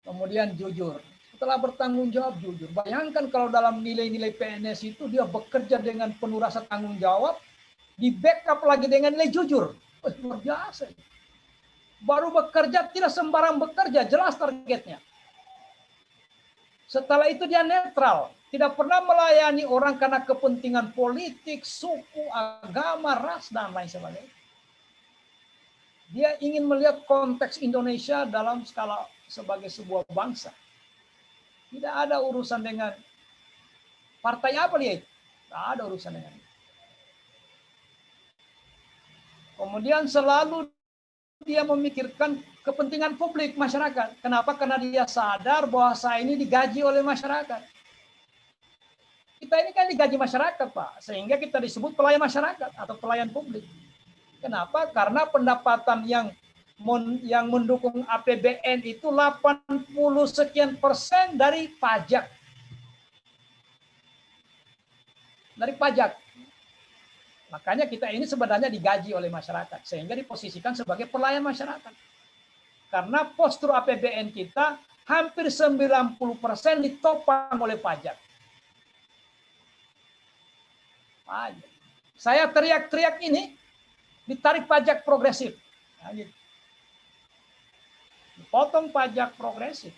Kemudian jujur. Setelah bertanggung jawab jujur. Bayangkan kalau dalam nilai-nilai PNS itu dia bekerja dengan penuh rasa tanggung jawab, di backup lagi dengan nilai jujur. Luar biasa. Baru bekerja tidak sembarang bekerja, jelas targetnya. Setelah itu dia netral. Tidak pernah melayani orang karena kepentingan politik, suku, agama, ras, dan lain sebagainya. Dia ingin melihat konteks Indonesia dalam skala sebagai sebuah bangsa. Tidak ada urusan dengan partai apa dia itu. Tidak ada urusan dengan itu. Kemudian selalu dia memikirkan kepentingan publik masyarakat. Kenapa? Karena dia sadar bahwa saya ini digaji oleh masyarakat. Kita ini kan digaji masyarakat, Pak. Sehingga kita disebut pelayan masyarakat atau pelayan publik. Kenapa? Karena pendapatan yang mendukung APBN itu 80 sekian persen dari pajak. Dari pajak. Makanya kita ini sebenarnya digaji oleh masyarakat. Sehingga diposisikan sebagai pelayan masyarakat. Karena postur APBN kita hampir 90% ditopang oleh pajak. Saya teriak-teriak ini ditarik pajak progresif. Nah, gitu. Potong pajak progresif.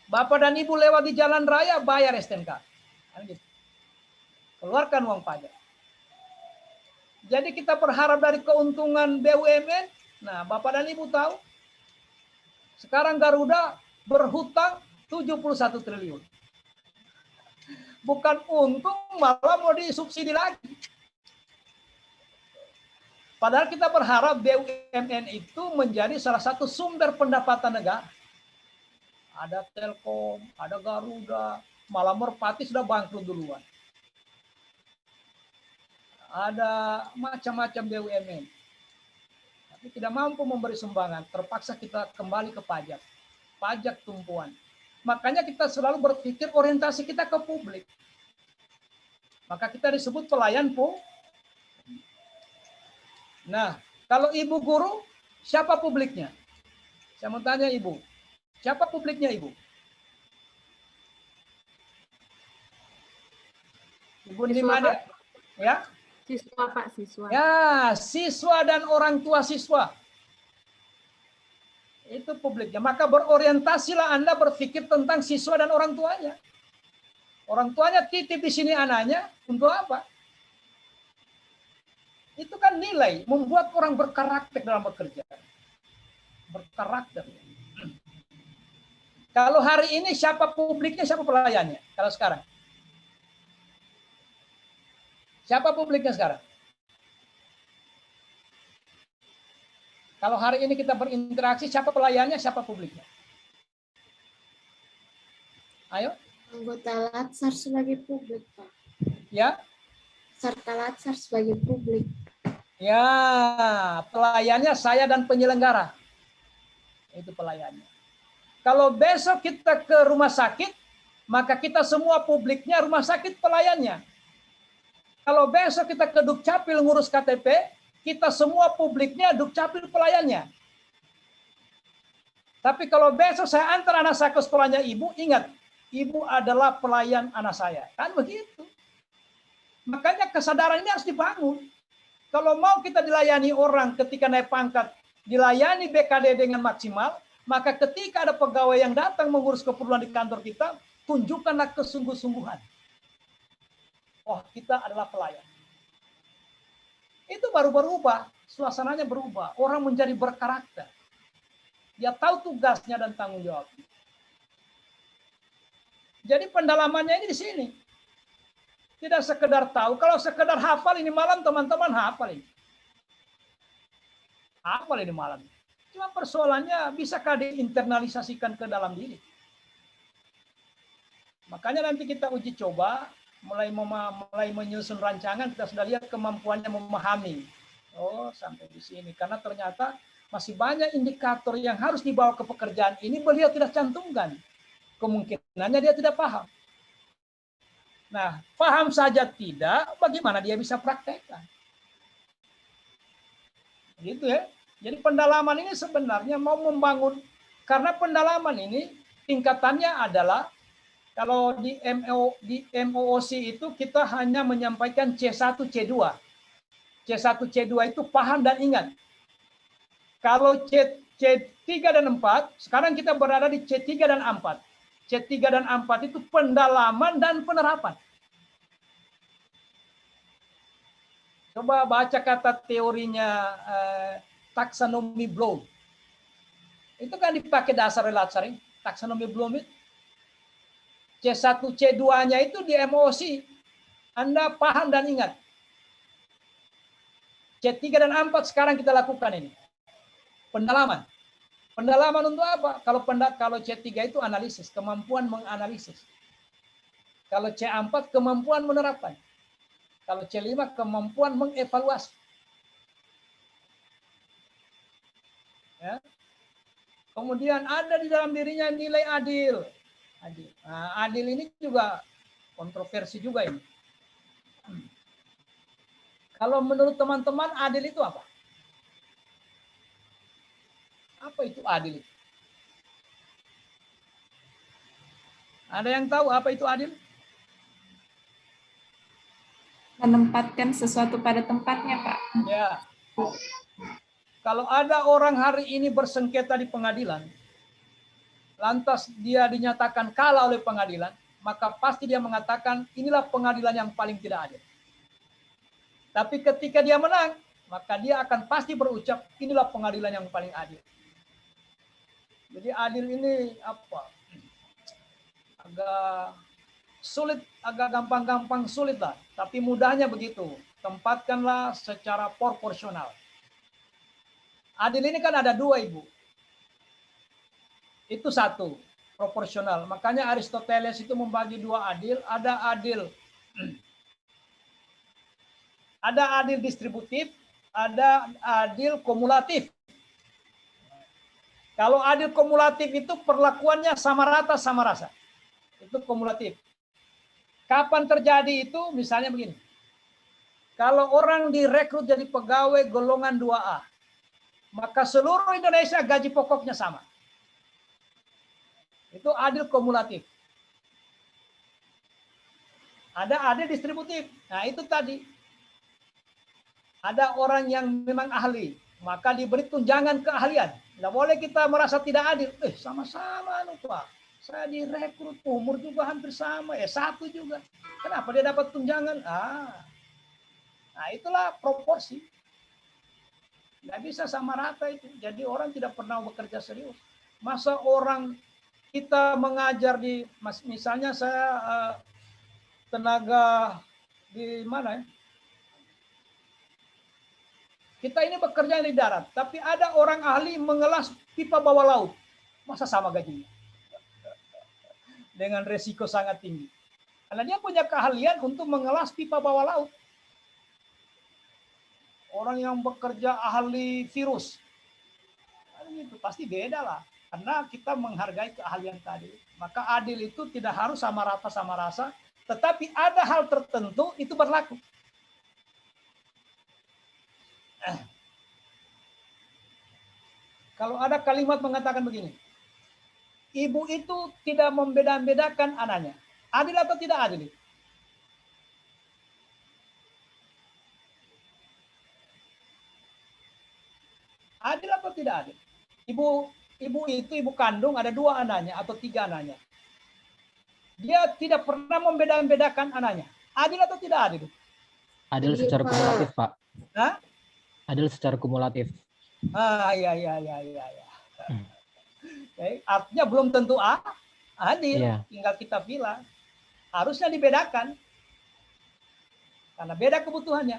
Bapak dan Ibu lewat di jalan raya bayar STNK. Nah, gitu. Keluarkan uang pajak. Jadi kita berharap dari keuntungan BUMN. Nah, Bapak dan Ibu tahu sekarang Garuda berhutang 71 triliun. Bukan untung, malah mau disubsidi lagi. Padahal kita berharap BUMN itu menjadi salah satu sumber pendapatan negara. Ada Telkom, ada Garuda, malah Merpati sudah bangkrut duluan. Ada macam-macam BUMN. Tapi tidak mampu memberi sumbangan, terpaksa kita kembali ke pajak. Pajak tumpuan. Makanya kita selalu berpikir orientasi kita ke publik. Maka kita disebut pelayan publik. Nah, kalau Ibu guru, siapa publiknya? Saya mau tanya Ibu, siapa publiknya Ibu? Ibu di mana? Ya? Siswa, Pak, siswa. Ya, siswa dan orang tua siswa. Itu publiknya. Maka berorientasilah Anda berpikir tentang siswa dan orang tuanya. Orang tuanya titip di sini anaknya untuk apa? Itu kan nilai, membuat orang berkarakter dalam bekerja. Berkarakter. Kalau hari ini siapa publiknya, siapa pelayannya? Kalau sekarang. Siapa publiknya sekarang? Kalau hari ini kita berinteraksi, siapa pelayannya, siapa publiknya? Ayo. Anggota Latsar sebagai publik, Pak. Ya. Serta Latsar sebagai publik. Ya, pelayannya saya dan penyelenggara. Itu pelayannya. Kalau besok kita ke rumah sakit, maka kita semua publiknya rumah sakit pelayannya. Kalau besok kita ke Dukcapil ngurus KTP, kita semua publiknya Dukcapil pelayannya. Tapi kalau besok saya antar anak saya ke sekolahnya Ibu, ingat, Ibu adalah pelayan anak saya. Kan begitu. Makanya kesadaran ini harus dibangun. Kalau mau kita dilayani orang ketika naik pangkat, dilayani BKD dengan maksimal, maka ketika ada pegawai yang datang mengurus keperluan di kantor kita, tunjukkanlah kesungguh-sungguhan. Oh, kita adalah pelayan. Itu baru berubah, suasananya berubah. Orang menjadi berkarakter. Dia tahu tugasnya dan tanggung jawabnya. Jadi pendalamannya ini di sini. Tidak sekedar tahu. Kalau sekedar hafal ini malam teman-teman hafal ini. Hafal ini malam. Cuma persoalannya bisakah diinternalisasikan ke dalam diri. Makanya nanti kita uji coba, mulai menyusun rancangan, kita sudah lihat kemampuannya memahami. Oh, sampai di sini. Karena ternyata masih banyak indikator yang harus dibawa ke pekerjaan ini, beliau tidak cantumkan. Kemungkinannya dia tidak paham. Nah, paham saja tidak, bagaimana dia bisa praktekkan? Gitu ya. Jadi pendalaman ini sebenarnya mau membangun, karena pendalaman ini tingkatannya adalah, kalau di MOOC itu kita hanya menyampaikan C1, C2. C1, C2 itu paham dan ingat. Kalau C3 dan 4, sekarang kita berada di C3 dan 4. C3 dan 4 itu pendalaman dan penerapan. Coba baca kata teorinya taksonomi Bloom. Itu kan dipakai dasar relatsari, taksonomi Bloom itu. C1, C2-nya itu di emosi. Anda paham dan ingat. C3 dan 4 sekarang kita lakukan ini. Pendalaman. Pendalaman untuk apa? Kalau C3 itu analisis, kemampuan menganalisis. Kalau C4 kemampuan menerapkan. Kalau C5 kemampuan mengevaluasi. Ya. Kemudian ada di dalam dirinya nilai adil. Nah, adil ini juga kontroversi juga ini. Kalau menurut teman-teman adil itu apa? Apa itu adil? Ada yang tahu apa itu adil? Menempatkan sesuatu pada tempatnya, Pak. Ya. Kalau ada orang hari ini bersengketa di pengadilan, lantas dia dinyatakan kalah oleh pengadilan, maka pasti dia mengatakan inilah pengadilan yang paling tidak adil. Tapi ketika dia menang, maka dia akan pasti berucap inilah pengadilan yang paling adil. Jadi adil ini apa? Agak sulit, agak gampang-gampang sulit lah. Tapi mudahnya begitu. Tempatkanlah secara proporsional. Adil ini kan ada dua, Ibu. Itu satu, proporsional. Makanya Aristoteles itu membagi dua adil. Ada adil distributif, ada adil kumulatif. Kalau adil kumulatif itu perlakuannya sama rata, sama rasa. Itu kumulatif. Kapan terjadi itu? Misalnya begini. Kalau orang direkrut jadi pegawai golongan 2A, maka seluruh Indonesia gaji pokoknya sama. Itu adil kumulatif. Ada adil distributif. Nah, itu tadi. Ada orang yang memang ahli, maka diberi tunjangan keahlian. Tidak boleh kita merasa tidak adil. Sama-sama Pak. Saya direkrut, umur juga hampir sama. S1 juga. Kenapa dia dapat tunjangan? Nah, itulah proporsi. Tidak bisa sama rata itu. Jadi orang tidak pernah bekerja serius. Masa orang kita mengajar di, misalnya saya tenaga di mana ya? Kita ini bekerja di darat, tapi ada orang ahli mengelas pipa bawah laut. Masa sama gajinya? Dengan resiko sangat tinggi. Karena dia punya keahlian untuk mengelas pipa bawah laut. Orang yang bekerja ahli virus, itu pasti beda lah. Karena kita menghargai keahlian tadi. Maka adil itu tidak harus sama rata sama rasa, tetapi ada hal tertentu itu berlaku. Kalau ada kalimat mengatakan begini, ibu itu tidak membeda-bedakan anaknya. Adil atau tidak adil? Adil atau tidak adil? Ibu kandung ada 2 anaknya atau 3 anaknya. Dia tidak pernah membeda-bedakan anaknya. Adil atau tidak adil? Adil secara kumulatif, Pak. Hah? Adil secara kumulatif. Iya. Artinya belum tentu A, Hadir, Iya. tinggal kita pilih. Harusnya dibedakan. Karena beda kebutuhannya.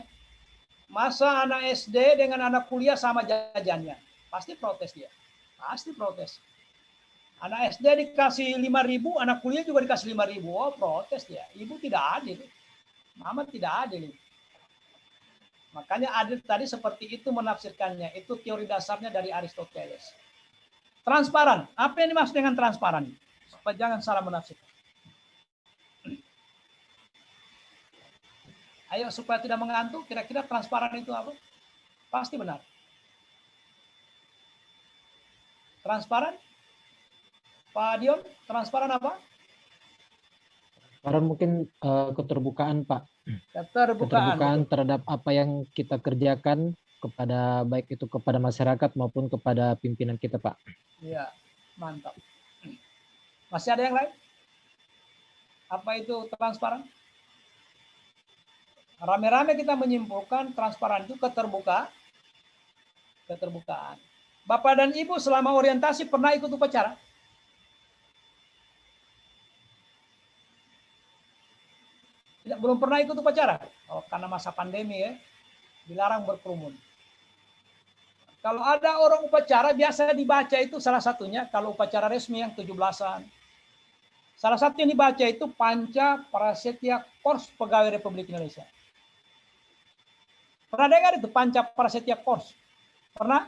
Masa anak SD dengan anak kuliah sama jajannya? Pasti protes dia. Pasti protes. Anak SD dikasih 5.000, anak kuliah juga dikasih 5.000. Oh, protes dia. Ibu tidak adil. Mama tidak adil. Makanya adil tadi seperti itu menafsirkannya. Itu teori dasarnya dari Aristoteles. Transparan. Apa yang dimaksud dengan transparan? Supaya jangan salah menafsirkan. Ayo supaya tidak mengantuk, kira-kira transparan itu apa? Pasti benar. Transparan? Pak Dion, transparan apa? Transparan mungkin keterbukaan, Pak. Keterbukaan. Keterbukaan Betul. terhadap apa yang kita kerjakan kepada baik itu kepada masyarakat maupun kepada pimpinan kita, Pak. Iya, mantap. Masih ada yang lain? Apa itu transparan? Rame-rame kita menyimpulkan transparan itu keterbukaan. Bapak dan Ibu selama orientasi pernah ikut upacara? Tidak, belum pernah ikut upacara? Oh, karena masa pandemi ya, dilarang berkerumun. Kalau ada orang upacara, biasa dibaca itu salah satunya, kalau upacara resmi yang 17-an. Salah satu yang dibaca itu Panca Prasetya Kors Pegawai Republik Indonesia. Pernah dengar itu Panca Prasetya Kors? Pernah?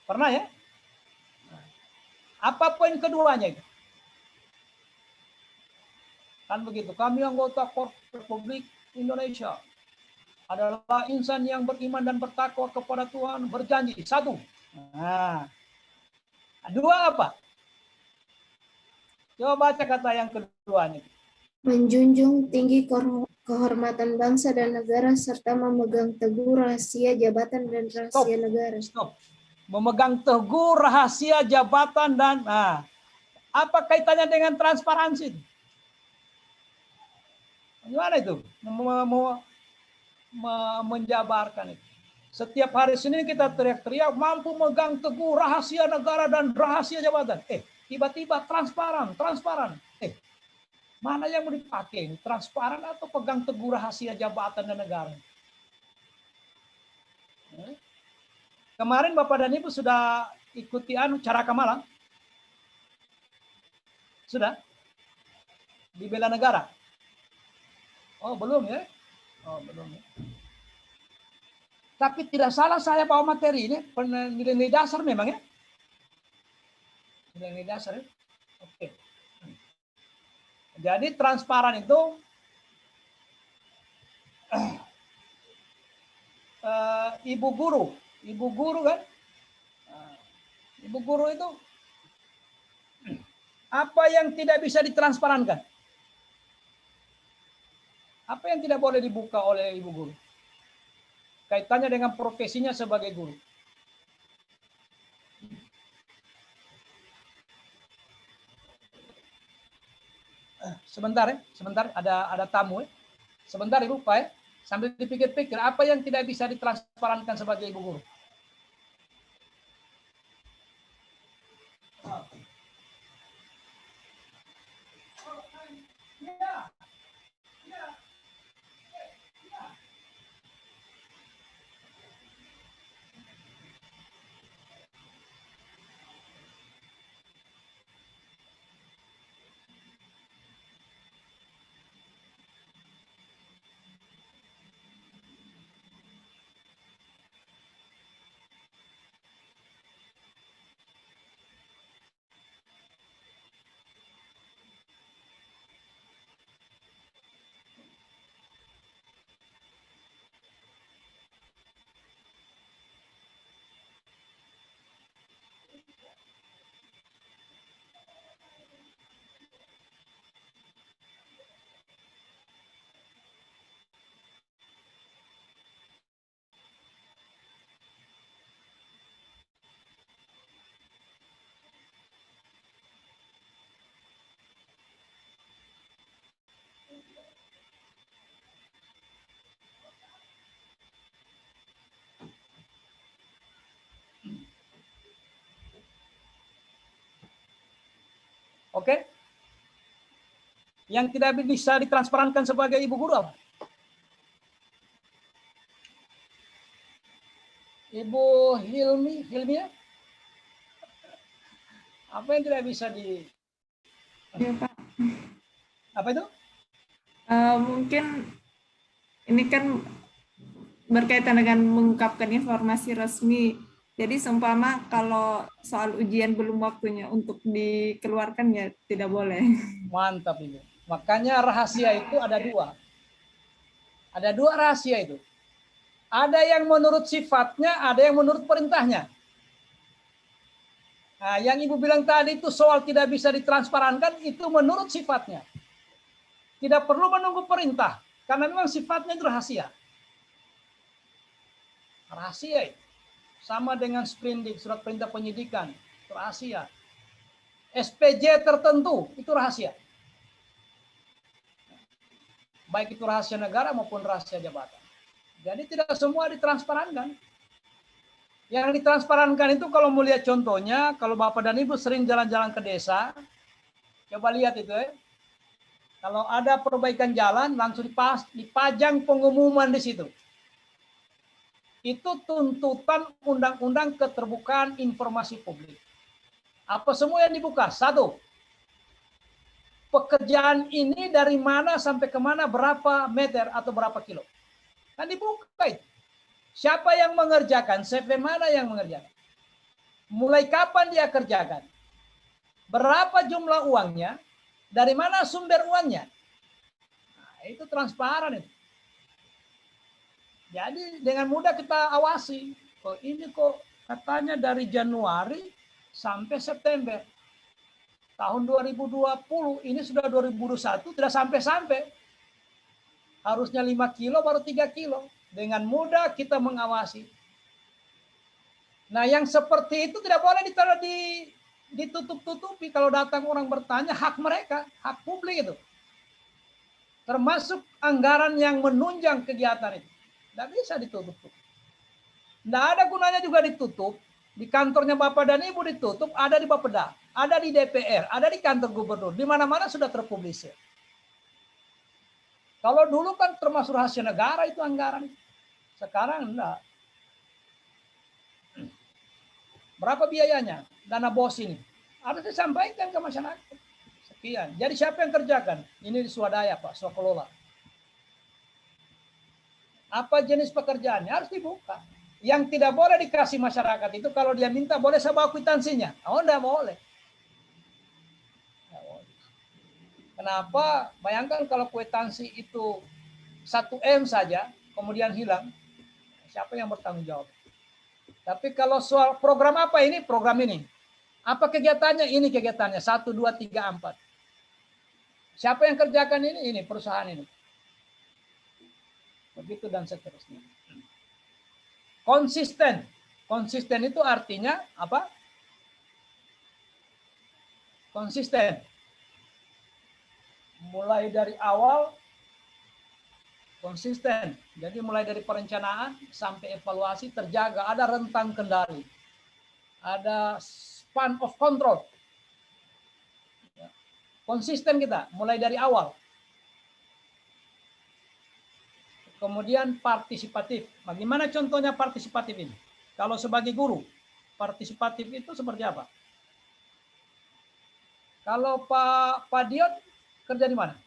Pernah ya? Apa poin keduanya itu? Kan begitu, kami anggota Kors Republik Indonesia adalah insan yang beriman dan bertakwa kepada Tuhan, berjanji. 1. Nah, 2 apa? Coba baca kata yang keduanya. Menjunjung tinggi kehormatan bangsa dan negara serta memegang teguh rahasia jabatan dan rahasia negara. Stop. Memegang teguh rahasia jabatan dan apa kaitannya dengan transparansi? Gimana itu? Menjabarkan itu. Setiap hari Senin kita teriak-teriak mampu megang teguh rahasia negara dan rahasia jabatan. Tiba-tiba transparan. Mana yang mau dipakai ini? Transparan atau pegang teguh rahasia jabatan dan negara? Kemarin Bapak dan Ibu sudah ikuti Caraka Malang? Sudah? Di bela negara? Oh, belum ya? Oh, belum ya. Tapi tidak salah saya bawa materi ini, nilai dasar memang ya? Nilai dasar ya? Oke. Jadi transparan itu ibu guru kan? Ibu guru itu apa yang tidak bisa ditransparankan? Apa yang tidak boleh dibuka oleh ibu guru? Kaitannya dengan profesinya sebagai guru. Sebentar ya, sebentar ada tamu ya. Sebentar Ibu Pak ya, sambil dipikir-pikir apa yang tidak bisa ditransparankan sebagai ibu guru. Oke? Yang tidak bisa ditransparankan sebagai ibu guru apa? Ibu Hilmia? Apa yang tidak bisa di... Ya, Pak. Apa itu? Mungkin ini kan berkaitan dengan mengungkapkan informasi resmi. Jadi seumpama kalau soal ujian belum waktunya untuk dikeluarkan ya tidak boleh. Mantap itu. Makanya rahasia itu ada dua. Ada dua rahasia itu. Ada yang menurut sifatnya, ada yang menurut perintahnya. Nah, yang Ibu bilang tadi itu soal tidak bisa ditransparankan, itu menurut sifatnya. Tidak perlu menunggu perintah, karena memang sifatnya itu rahasia. Rahasia itu. Sama dengan sprindik, surat perintah penyidikan, itu rahasia. SPJ tertentu, itu rahasia. Baik itu rahasia negara maupun rahasia jabatan. Jadi tidak semua ditransparankan. Yang ditransparankan itu kalau mau lihat contohnya, kalau Bapak dan Ibu sering jalan-jalan ke desa, coba lihat itu ya. Kalau ada perbaikan jalan, langsung dipajang pengumuman di situ. Itu tuntutan undang-undang keterbukaan informasi publik. Apa semua yang dibuka? Satu, pekerjaan ini dari mana sampai kemana, berapa meter atau berapa kilo. Kan dibuka itu. Siapa yang mengerjakan, CV mana yang mengerjakan. Mulai kapan dia kerjakan. Berapa jumlah uangnya, dari mana sumber uangnya. Nah, itu transparan itu. Jadi dengan mudah kita awasi. Oh, ini kok katanya dari Januari sampai September. Tahun 2020, ini sudah 2021, tidak sampai-sampai. Harusnya 5 kilo baru 3 kilo. Dengan mudah kita mengawasi. Nah yang seperti itu tidak boleh ditutup-tutupi. Kalau datang orang bertanya, hak mereka, hak publik itu. Termasuk anggaran yang menunjang kegiatan itu. Tidak bisa ditutup. Tidak ada gunanya juga ditutup. Di kantornya Bapak dan Ibu ditutup, ada di Bapeda, ada di DPR, ada di kantor gubernur. Di mana-mana sudah terpublisir. Kalau dulu kan termasuk rahasia negara itu anggaran. Sekarang enggak. Berapa biayanya? Dana BOS ini. Harus disampaikan ke masyarakat. Sekian. Jadi siapa yang kerjakan? Ini swadaya Pak, swakelola. Apa jenis pekerjaannya? Harus dibuka. Yang tidak boleh dikasih masyarakat itu kalau dia minta boleh saya bawa kwitansinya. Oh, enggak boleh. Kenapa? Bayangkan kalau kwitansi itu 1 M saja, kemudian hilang. Siapa yang bertanggung jawab? Tapi kalau soal program apa ini? Program ini. Apa kegiatannya? Ini kegiatannya. 1, 2, 3, 4. Siapa yang kerjakan ini? Ini perusahaan ini. Begitu dan seterusnya. Konsisten. Konsisten itu artinya apa? Konsisten. Mulai dari awal konsisten. Jadi mulai dari perencanaan sampai evaluasi terjaga. Ada rentang kendali. Ada span of control. Konsisten kita mulai dari awal. Kemudian partisipatif. Bagaimana contohnya partisipatif ini? Kalau sebagai guru, partisipatif itu seperti apa? Kalau Pak Dion kerja di mana?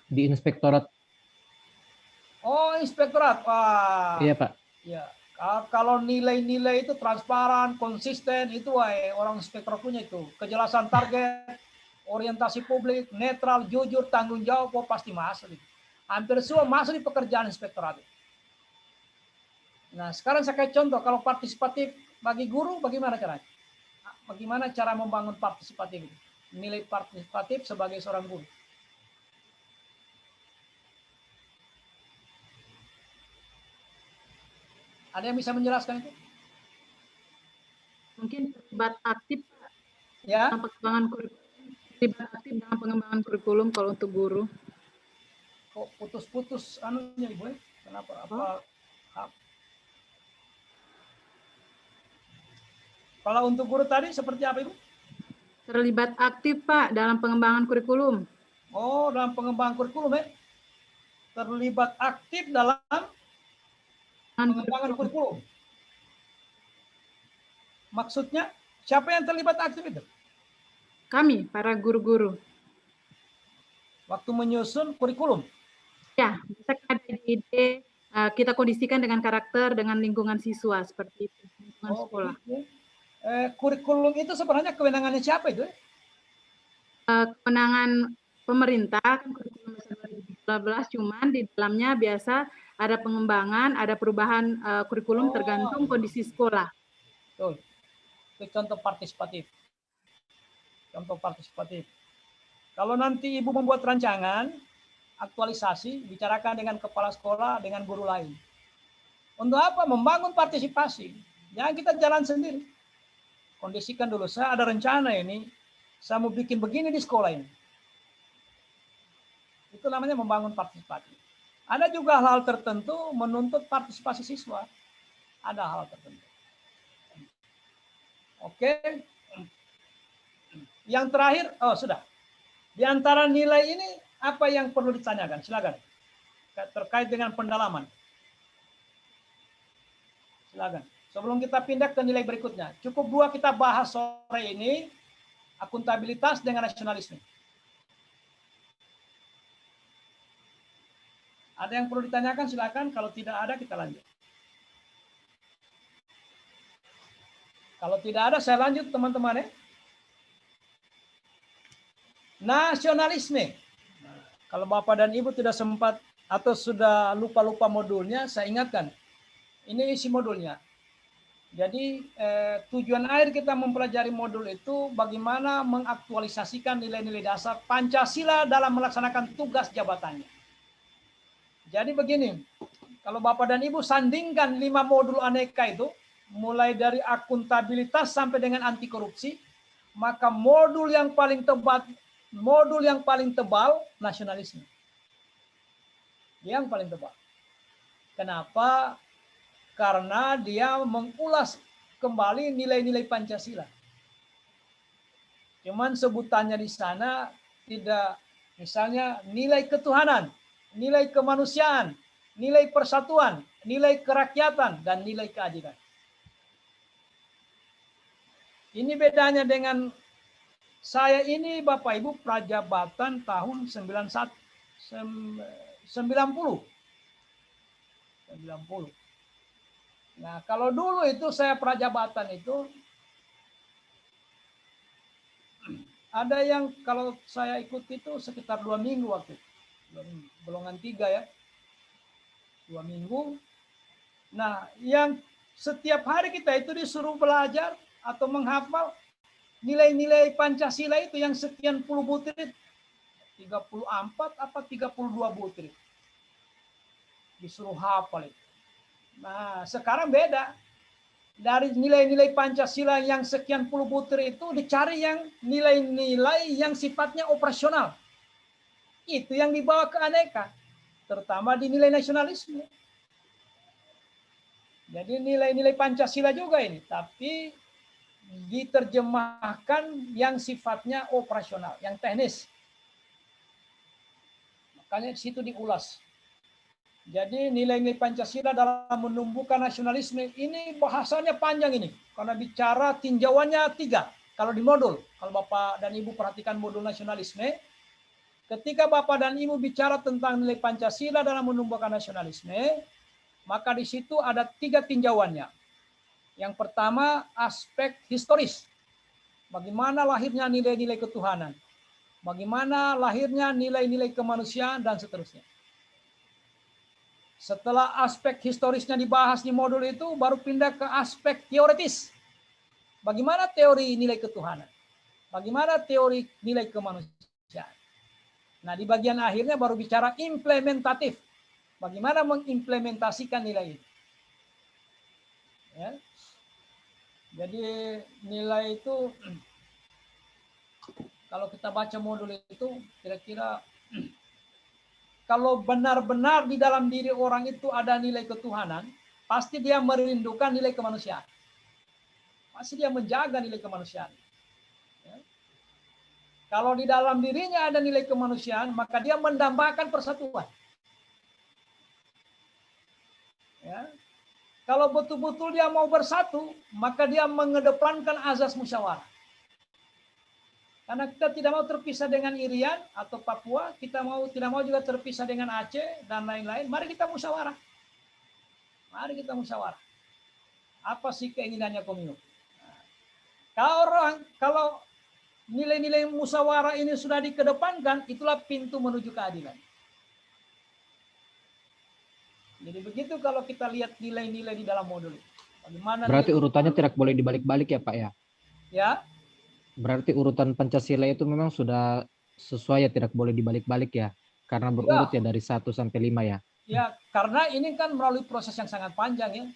Di inspektorat. Oh, inspektorat. Wah. Iya, Pak. Ya. Kalau nilai-nilai itu transparan, konsisten, itu orang inspektorat punya itu. Kejelasan target, orientasi publik, netral, jujur, tanggung jawab, pasti masuk. Hampir semua masuk di pekerjaan inspektorat. Nah, sekarang saya kasih contoh. Kalau partisipatif bagi guru, bagaimana caranya? Bagaimana cara membangun partisipatif? Nilai partisipatif sebagai seorang guru. Ada yang bisa menjelaskan itu? Mungkin terlibat aktif Ya. dalam pengembangan kurikulum. Terlibat aktif dalam pengembangan kurikulum kalau untuk guru. Kok putus-putus anunya Ibu? Kenapa? Apa? Kalau untuk guru tadi seperti apa Ibu? Terlibat aktif Pak dalam pengembangan kurikulum. Oh, dalam pengembangan kurikulum ya. Terlibat aktif dalam pengembangan kurikulum. Maksudnya siapa yang terlibat aktif itu? Kami, para guru-guru. Waktu menyusun kurikulum. Ya, bisa ada ide, kita kondisikan dengan karakter, dengan lingkungan siswa, seperti itu. Lingkungan sekolah. Begitu. Kurikulum itu sebenarnya kewenangannya siapa itu? Kewenangan pemerintah, kan kurikulum nasional 2012, cuman di dalamnya biasa ada pengembangan, ada perubahan kurikulum tergantung kondisi sekolah. Betul. Itu contoh partisipatif. Contoh partisipatif. Kalau nanti Ibu membuat rancangan, aktualisasi, bicarakan dengan kepala sekolah, dengan guru lain. Untuk apa? Membangun partisipasi. Jangan kita jalan sendiri. Kondisikan dulu, saya ada rencana ini, saya mau bikin begini di sekolah ini. Itu namanya membangun partisipasi. Ada juga hal tertentu menuntut partisipasi siswa. Ada hal tertentu. Oke. Yang terakhir, sudah. Di antara nilai ini, apa yang perlu ditanyakan? Silakan. Terkait dengan pendalaman. Silakan. Sebelum kita pindah ke nilai berikutnya. Cukup 2 kita bahas sore ini. Akuntabilitas dengan nasionalisme. Ada yang perlu ditanyakan? Silakan. Kalau tidak ada, kita lanjut. Kalau tidak ada, saya lanjut teman-teman ya. Nasionalisme. Kalau Bapak dan Ibu tidak sempat atau sudah lupa-lupa modulnya, saya ingatkan. Ini isi modulnya. Jadi tujuan akhir kita mempelajari modul itu bagaimana mengaktualisasikan nilai-nilai dasar Pancasila dalam melaksanakan tugas jabatannya. Jadi begini, kalau Bapak dan Ibu sandingkan 5 modul aneka itu, mulai dari akuntabilitas sampai dengan anti korupsi, maka modul yang paling tebal nasionalisme. Yang paling tebal. Kenapa? Karena dia mengulas kembali nilai-nilai Pancasila. Cuman sebutannya di sana tidak, misalnya nilai ketuhanan, nilai kemanusiaan, nilai persatuan, nilai kerakyatan, dan nilai keadilan. Ini bedanya dengan saya ini Bapak Ibu prajabatan tahun 90. Nah, kalau dulu itu saya prajabatan itu ada yang kalau saya ikut itu sekitar 2 minggu waktu itu. Golongan 3 ya. 2 minggu. Nah, yang setiap hari kita itu disuruh belajar atau menghafal nilai-nilai Pancasila itu yang sekian puluh butir. 34 apa 32 butir. Disuruh hafal itu. Nah, sekarang beda. Dari nilai-nilai Pancasila yang sekian puluh butir itu dicari yang nilai-nilai yang sifatnya operasional. Itu yang dibawa ke aneka. Terutama di nilai nasionalisme. Jadi nilai-nilai Pancasila juga ini. Tapi diterjemahkan yang sifatnya operasional, yang teknis. Makanya di situ diulas. Jadi nilai-nilai Pancasila dalam menumbuhkan nasionalisme ini bahasanya panjang ini. Karena bicara tinjauannya 3. Kalau di modul, kalau Bapak dan Ibu perhatikan modul nasionalisme, ketika Bapak dan Ibu bicara tentang nilai Pancasila dalam menumbuhkan nasionalisme, maka di situ ada 3 tinjauannya. Yang pertama aspek historis. Bagaimana lahirnya nilai-nilai ketuhanan. Bagaimana lahirnya nilai-nilai kemanusiaan dan seterusnya. Setelah aspek historisnya dibahas di modul itu, baru pindah ke aspek teoritis. Bagaimana teori nilai ketuhanan? Bagaimana teori nilai kemanusiaan? Nah, di bagian akhirnya baru bicara implementatif. Bagaimana mengimplementasikan nilai itu? Ya. Jadi nilai itu, kalau kita baca modul itu, kira-kira kalau benar-benar di dalam diri orang itu ada nilai ketuhanan, pasti dia merindukan nilai kemanusiaan. Pasti dia menjaga nilai kemanusiaan. Ya. Kalau di dalam dirinya ada nilai kemanusiaan, maka dia mendambakan persatuan. Ya. Kalau betul-betul dia mau bersatu, maka dia mengedepankan azas musyawarah. Karena kita tidak mau terpisah dengan Irian atau Papua, kita tidak mau juga terpisah dengan Aceh dan lain-lain. Mari kita musyawarah. Mari kita musyawarah. Apa sih keinginannya Kominfo? Kalau nilai-nilai musyawarah ini sudah dikedepankan, itulah pintu menuju keadilan. Jadi begitu kalau kita lihat nilai-nilai di dalam modul. Bagaimana Berarti urutannya tidak boleh dibalik-balik ya Pak ya? Ya, Berarti urutan Pancasila itu memang sudah sesuai ya, tidak boleh dibalik-balik ya? Karena berurut ya dari 1 sampai 5 ya? ya, karena ini kan melalui proses yang sangat panjang ya.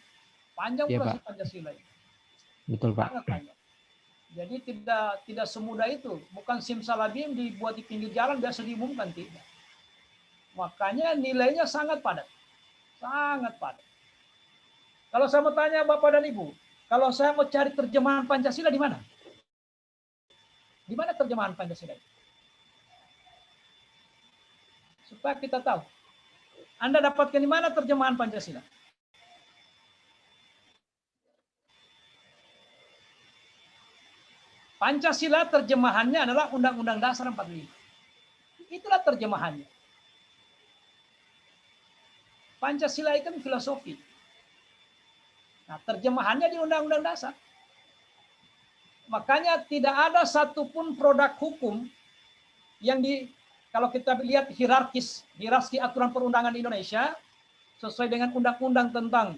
Panjang Iya, proses Pak. Pancasila. Betul Pak. Sangat panjang. Jadi tidak semudah itu. Bukan simsalabim dibuat di pinggir jalan biasa diumumkan, tidak. Makanya nilainya sangat padat. Sangat padat. Kalau saya mau tanya Bapak dan Ibu, kalau saya mau cari terjemahan Pancasila di mana? Di mana terjemahan Pancasila? Supaya kita tahu. Anda dapatkan di mana terjemahan Pancasila? Pancasila terjemahannya adalah Undang-Undang Dasar 45. Itulah terjemahannya. Pancasila itu filosofi. Nah, terjemahannya di Undang-Undang Dasar. Makanya tidak ada satupun produk hukum yang kalau kita lihat hierarki aturan perundangan di Indonesia, sesuai dengan undang-undang tentang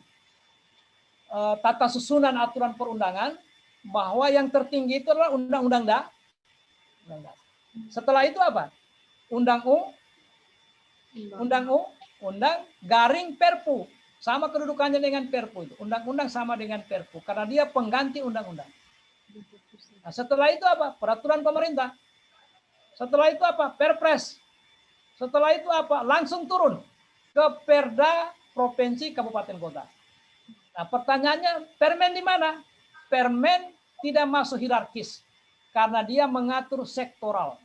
tata susunan aturan perundangan, bahwa yang tertinggi itu adalah Undang-Undang Dasar. Setelah itu apa? Undang garing Perpu. Sama kedudukannya dengan Perpu itu. Undang-undang sama dengan Perpu. Karena dia pengganti undang-undang. Nah, setelah itu apa? Peraturan pemerintah. Setelah itu apa? Perpres. Setelah itu apa? Langsung turun ke Perda Provinsi Kabupaten Kota. Nah, pertanyaannya, Permen di mana? Permen tidak masuk hierarkis karena dia mengatur sektoral.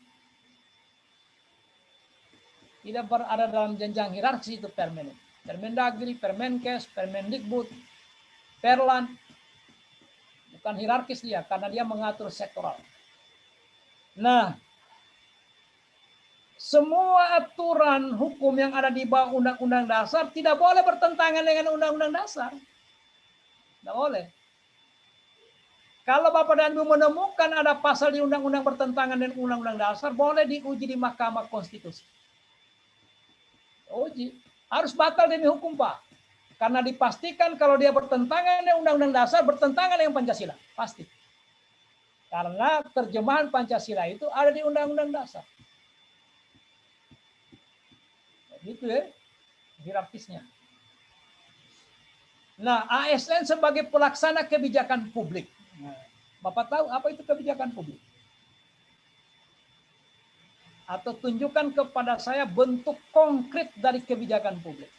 Tidak berada dalam jenjang hierarkis itu Permen. Permendagri, Permenkes, Permendikbud, Perlan. Bukan hierarkis dia, karena dia mengatur sektoral. Nah, semua aturan hukum yang ada di bawah Undang-Undang Dasar tidak boleh bertentangan dengan Undang-Undang Dasar. Tidak boleh. Kalau Bapak dan Ibu menemukan ada pasal di Undang-Undang bertentangan dengan Undang-Undang Dasar, boleh diuji di Mahkamah Konstitusi. Uji. Harus batal demi hukum, Pak. Karena dipastikan kalau dia bertentangan dengan Undang-Undang Dasar, bertentangan dengan Pancasila. Pasti. Karena terjemahan Pancasila itu ada di Undang-Undang Dasar. Gitu ya, hierarkisnya. Nah, ASN sebagai pelaksana kebijakan publik. Nah, Bapak tahu apa itu kebijakan publik? Atau tunjukkan kepada saya bentuk konkret dari kebijakan publik.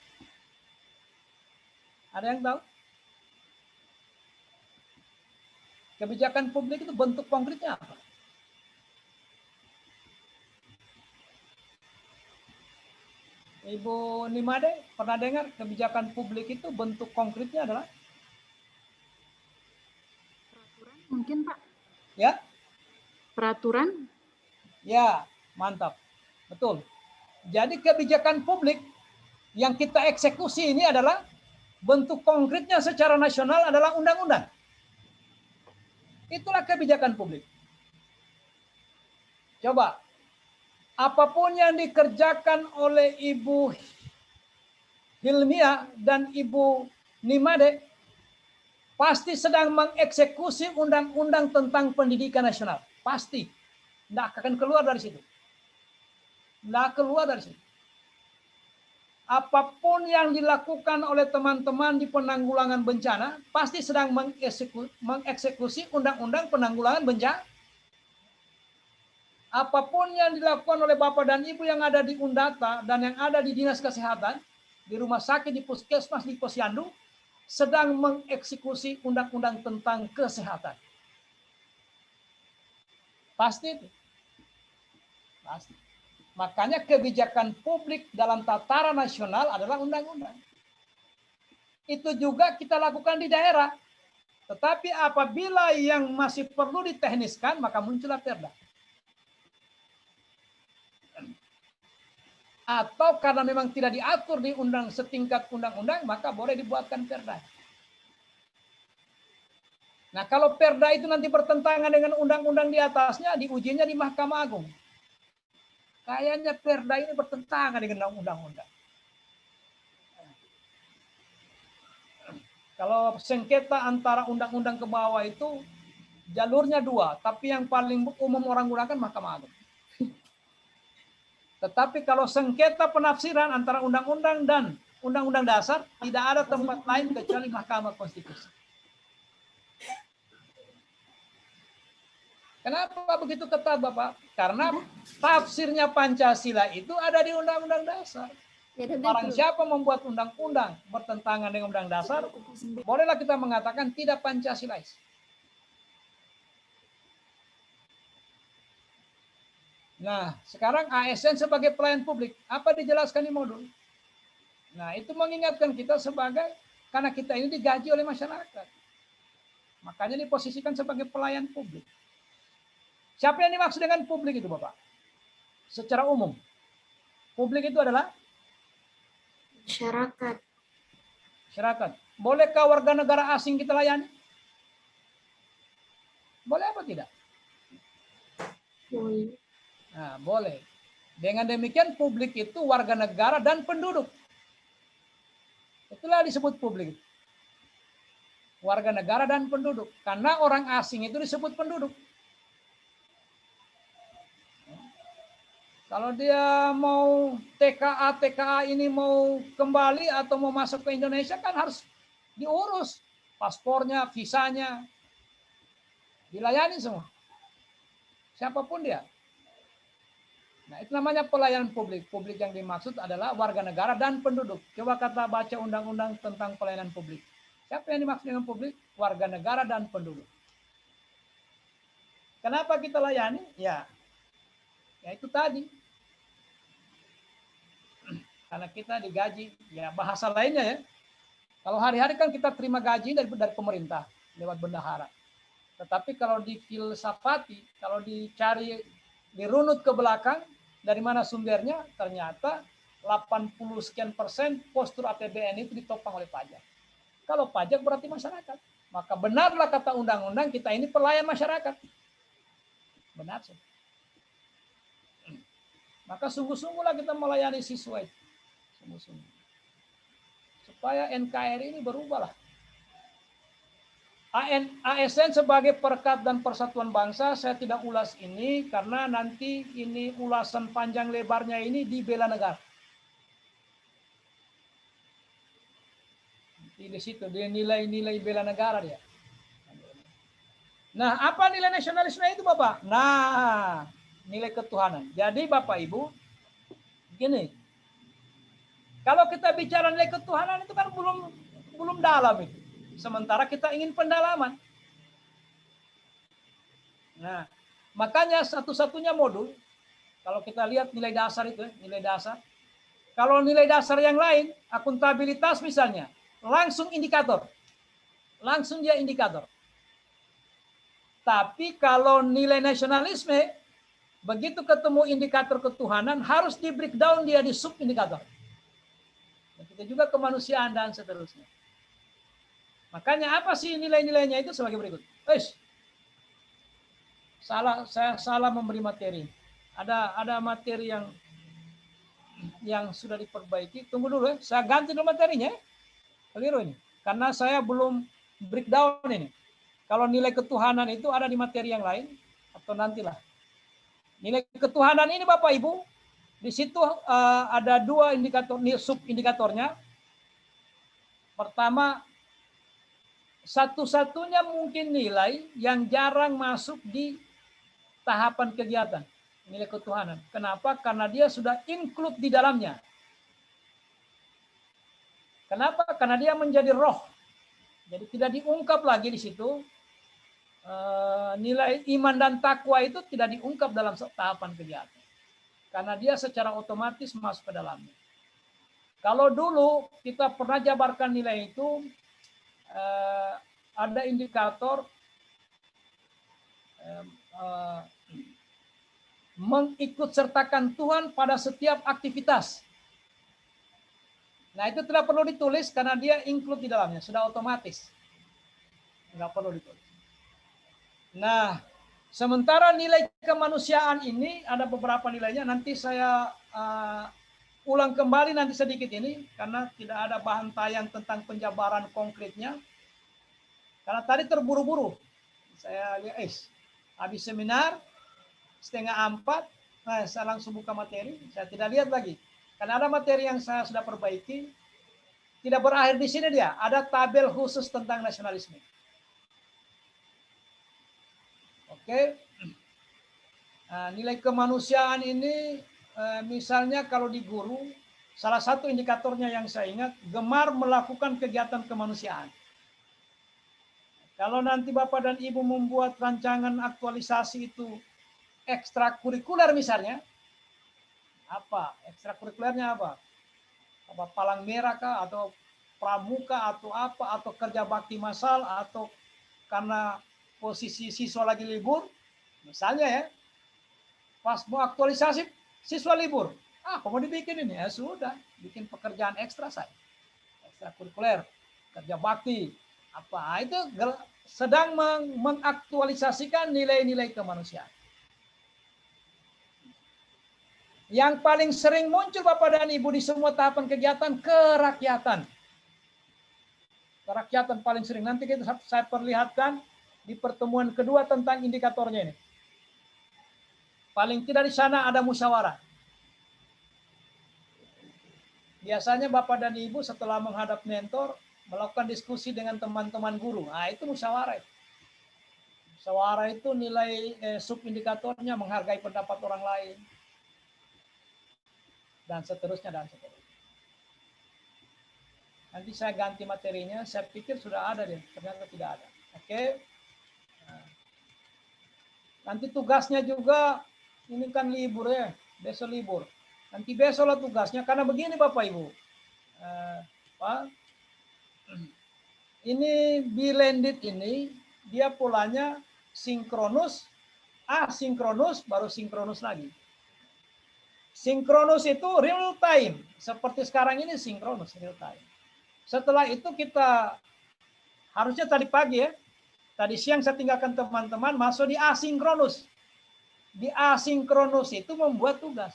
Ada yang tahu? Kebijakan publik itu bentuk konkretnya apa? Ibu Nimade pernah dengar kebijakan publik itu bentuk konkretnya adalah? Peraturan mungkin Pak? Ya? Peraturan? Ya, mantap. Betul. Jadi kebijakan publik yang kita eksekusi ini adalah bentuk konkretnya secara nasional adalah undang-undang. Itulah kebijakan publik. Coba, apapun yang dikerjakan oleh Ibu Hilmia dan Ibu Nimade pasti sedang mengeksekusi undang-undang tentang pendidikan nasional. Pasti. Tidak akan keluar dari situ. Tidak keluar dari situ. Apapun yang dilakukan oleh teman-teman di penanggulangan bencana pasti sedang mengeksekusi undang-undang penanggulangan bencana. Apapun yang dilakukan oleh Bapak dan Ibu yang ada di Undata dan yang ada di Dinas Kesehatan, di rumah sakit, di puskesmas, di posyandu, sedang mengeksekusi undang-undang tentang kesehatan. Pasti itu. Pasti. Makanya kebijakan publik dalam tataran nasional adalah undang-undang. Itu juga kita lakukan di daerah. Tetapi apabila yang masih perlu ditekniskan, maka muncullah perda. Atau karena memang tidak diatur di setingkat undang-undang, maka boleh dibuatkan perda. Nah, kalau perda itu nanti bertentangan dengan undang-undang di atasnya, diujinya di Mahkamah Agung. Kayaknya perda ini bertentangan dengan undang-undang. Kalau sengketa antara undang-undang ke bawah itu jalurnya dua, tapi yang paling umum orang gunakan Mahkamah Agung. Tetapi kalau sengketa penafsiran antara undang-undang dan undang-undang dasar, tidak ada tempat lain kecuali Mahkamah Konstitusi. Kenapa begitu ketat, Bapak? Karena tafsirnya Pancasila itu ada di undang-undang dasar. Barang siapa membuat undang-undang bertentangan dengan undang dasar, bolehlah kita mengatakan tidak Pancasilais. Nah, sekarang ASN sebagai pelayan publik, apa dijelaskan di modul? Nah, itu mengingatkan kita karena kita ini digaji oleh masyarakat. Makanya diposisikan sebagai pelayan publik. Siapa yang dimaksud dengan publik itu, Bapak? Secara umum. Publik itu adalah? Masyarakat. Masyarakat. Bolehkah warga negara asing kita layani? Boleh apa tidak? Boleh. Nah, boleh. Dengan demikian publik itu warga negara dan penduduk. Itulah disebut publik. Warga negara dan penduduk. Karena orang asing itu disebut penduduk. Kalau dia mau TKA ini mau kembali atau mau masuk ke Indonesia kan harus diurus. Paspornya, visanya. Dilayani semua. Siapapun dia. Nah, itu namanya pelayanan publik. Publik yang dimaksud adalah warga negara dan penduduk. Coba kata baca undang-undang tentang pelayanan publik. Siapa yang dimaksud dengan publik? Warga negara dan penduduk. Kenapa kita layani? Ya itu tadi. Karena kita digaji. Ya bahasa lainnya ya. Kalau hari-hari kan kita terima gaji dari pemerintah lewat bendahara. Tetapi kalau difilsafati, kalau dicari dirunut ke belakang, dari mana sumbernya? Ternyata 80 sekian persen postur APBN itu ditopang oleh pajak. Kalau pajak berarti masyarakat. Maka benarlah kata undang-undang kita ini pelayan masyarakat. Benar sih. Maka sungguh-sungguhlah kita melayani siswa itu. Sungguh-sungguh. Supaya NKRI ini berubahlah. ASN sebagai perekat dan persatuan bangsa, saya tidak ulas ini karena nanti ini ulasan panjang lebarnya ini di bela negara. Di situ dia nilai-nilai bela negara dia. Nah, apa nilai nasionalisme itu, Bapak? Nah, nilai ketuhanan. Jadi Bapak Ibu, gini. Kalau kita bicara nilai ketuhanan itu kan belum dalam itu. Sementara kita ingin pendalaman. Nah, makanya satu-satunya modul, kalau kita lihat nilai dasar itu, nilai dasar. Kalau nilai dasar yang lain, akuntabilitas misalnya, langsung indikator. Langsung dia indikator. Tapi kalau nilai nasionalisme, begitu ketemu indikator ketuhanan, harus di breakdown dia di sub-indikator. Kita juga kemanusiaan dan seterusnya. Makanya apa sih nilai-nilainya itu sebagai berikut. Saya salah memberi materi. Ada materi yang sudah diperbaiki. Tunggu dulu ya. Saya ganti dulu materinya. Keliru ini. Karena saya belum breakdown ini. Kalau nilai ketuhanan itu ada di materi yang lain atau nantilah. Nilai ketuhanan ini Bapak Ibu, di situ ada dua indikator, sub indikatornya. Pertama, satu-satunya mungkin nilai yang jarang masuk di tahapan kegiatan, nilai ketuhanan. Kenapa? Karena dia sudah include di dalamnya. Kenapa? Karena dia menjadi roh. Jadi tidak diungkap lagi di situ. nilai iman dan takwa itu tidak diungkap dalam tahapan kegiatan. Karena dia secara otomatis masuk ke dalamnya. Kalau dulu kita pernah jabarkan nilai itu, ada indikator mengikut sertakan Tuhan pada setiap aktivitas. Nah, itu tidak perlu ditulis karena dia include di dalamnya, sudah otomatis. Nggak perlu ditulis. Nah, sementara nilai kemanusiaan ini ada beberapa nilainya, nanti saya ulang kembali nanti sedikit ini, karena tidak ada bahan tayang tentang penjabaran konkretnya. Karena tadi terburu-buru. Saya lihat, habis seminar, 3:30, nah saya langsung buka materi, saya tidak lihat lagi. Karena ada materi yang saya sudah perbaiki, tidak berakhir di sini dia, ada tabel khusus tentang nasionalisme. Oke. Nah, nilai kemanusiaan ini, misalnya kalau di guru, salah satu indikatornya yang saya ingat, gemar melakukan kegiatan kemanusiaan. Kalau nanti Bapak dan Ibu membuat rancangan aktualisasi itu ekstrakurikuler misalnya, apa? Ekstrakurikulernya apa? Apa palang merah kah? Atau pramuka atau apa? Atau kerja bakti massal? Atau karena posisi siswa lagi libur? Misalnya ya, pas mau aktualisasi siswa libur. Apa mau dibikin ini? Ya sudah, bikin pekerjaan ekstra saya. Ekstrakurikuler, kerja bakti. Apa? Itu sedang mengaktualisasikan nilai-nilai kemanusiaan. Yang paling sering muncul Bapak dan Ibu di semua tahapan kegiatan, kerakyatan. Kerakyatan paling sering. Nanti saya perlihatkan di pertemuan kedua tentang indikatornya ini. Paling tidak di sana ada musyawarah. Biasanya Bapak dan Ibu setelah menghadap mentor, melakukan diskusi dengan teman-teman guru. Nah, itu musyawarah. Musyawarah itu nilai subindikatornya menghargai pendapat orang lain. Dan seterusnya, dan seterusnya. Nanti saya ganti materinya, saya pikir sudah ada deh, ternyata tidak ada. Oke. Nah, nanti tugasnya juga, ini kan libur ya, besok libur. Nanti besok lah tugasnya, karena begini Bapak Ibu. Ini blended ini, dia polanya sinkronus, asinkronus, baru sinkronus lagi. Sinkronus itu real time, seperti sekarang ini sinkronus, real time. Setelah itu kita, harusnya tadi pagi ya, tadi siang saya tinggalkan teman-teman, masuk di asinkronus. Di asinkronus itu membuat tugas.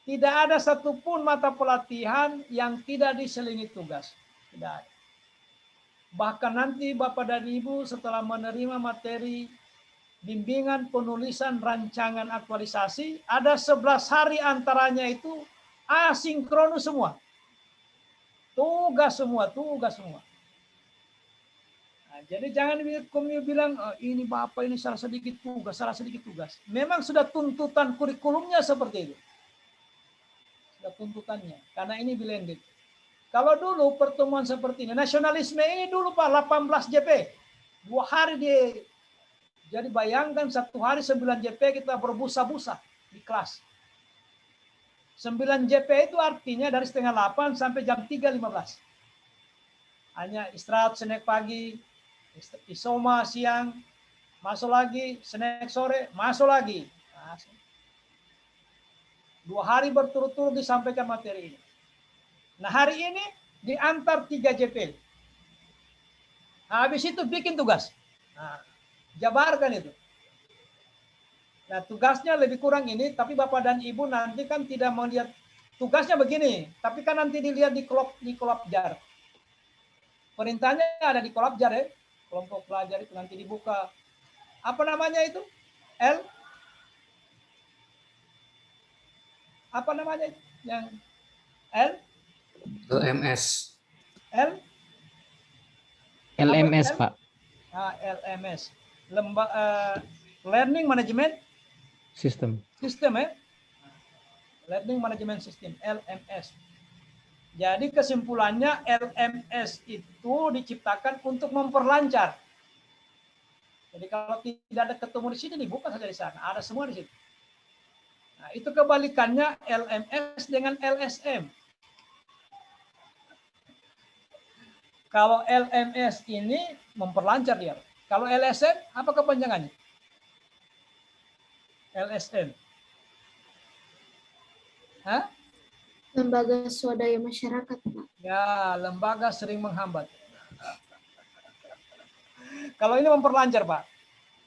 Tidak ada satupun mata pelatihan yang tidak diselingi tugas. Tidak ada. Bahkan nanti Bapak dan Ibu setelah menerima materi bimbingan penulisan rancangan aktualisasi, ada 11 hari antaranya itu asinkronus semua. Tugas semua, tugas semua. Nah, jadi jangan bilang, ini Bapak ini salah sedikit tugas, salah sedikit tugas. Memang sudah tuntutan kurikulumnya seperti itu. Sudah tuntutannya, karena ini blended. Kalau dulu pertemuan seperti ini, nasionalisme ini dulu Pak 18 JP. 2 hari di, jadi bayangkan 1 hari 9 JP kita berbusa-busa di kelas. 9 JP itu artinya dari setengah 8 sampai jam 3.15. Hanya istirahat snack pagi, isoma siang, masuk lagi, snack sore, masuk lagi. 2 hari berturut-turut disampaikan materi ini. Nah, hari ini diantar 3 JP. Habis itu bikin tugas. Nah, jabarkan itu. Nah, tugasnya lebih kurang ini, tapi Bapak dan Ibu nanti kan tidak melihat tugasnya begini, tapi kan nanti dilihat di Kolabjar. Perintahnya ada di Kolabjar ya. Kelompok pelajar itu nanti dibuka. Apa namanya itu? Apa namanya itu? Yang LMS. LMS, Pak. LMS. Learning Management System. ya. Learning Management System, LMS. Jadi kesimpulannya LMS itu diciptakan untuk memperlancar Jadi kalau tidak ada ketemu di sini, buka saja di sana. Ada semua di situ. Nah, itu kebalikannya LMS dengan LSM. Kalau LMS ini memperlancar dia. Kalau LSM, apa kepanjangannya? LSM. Hah? Lembaga swadaya masyarakat, Pak. Ya, lembaga sering menghambat. Kalau ini memperlancar, Pak.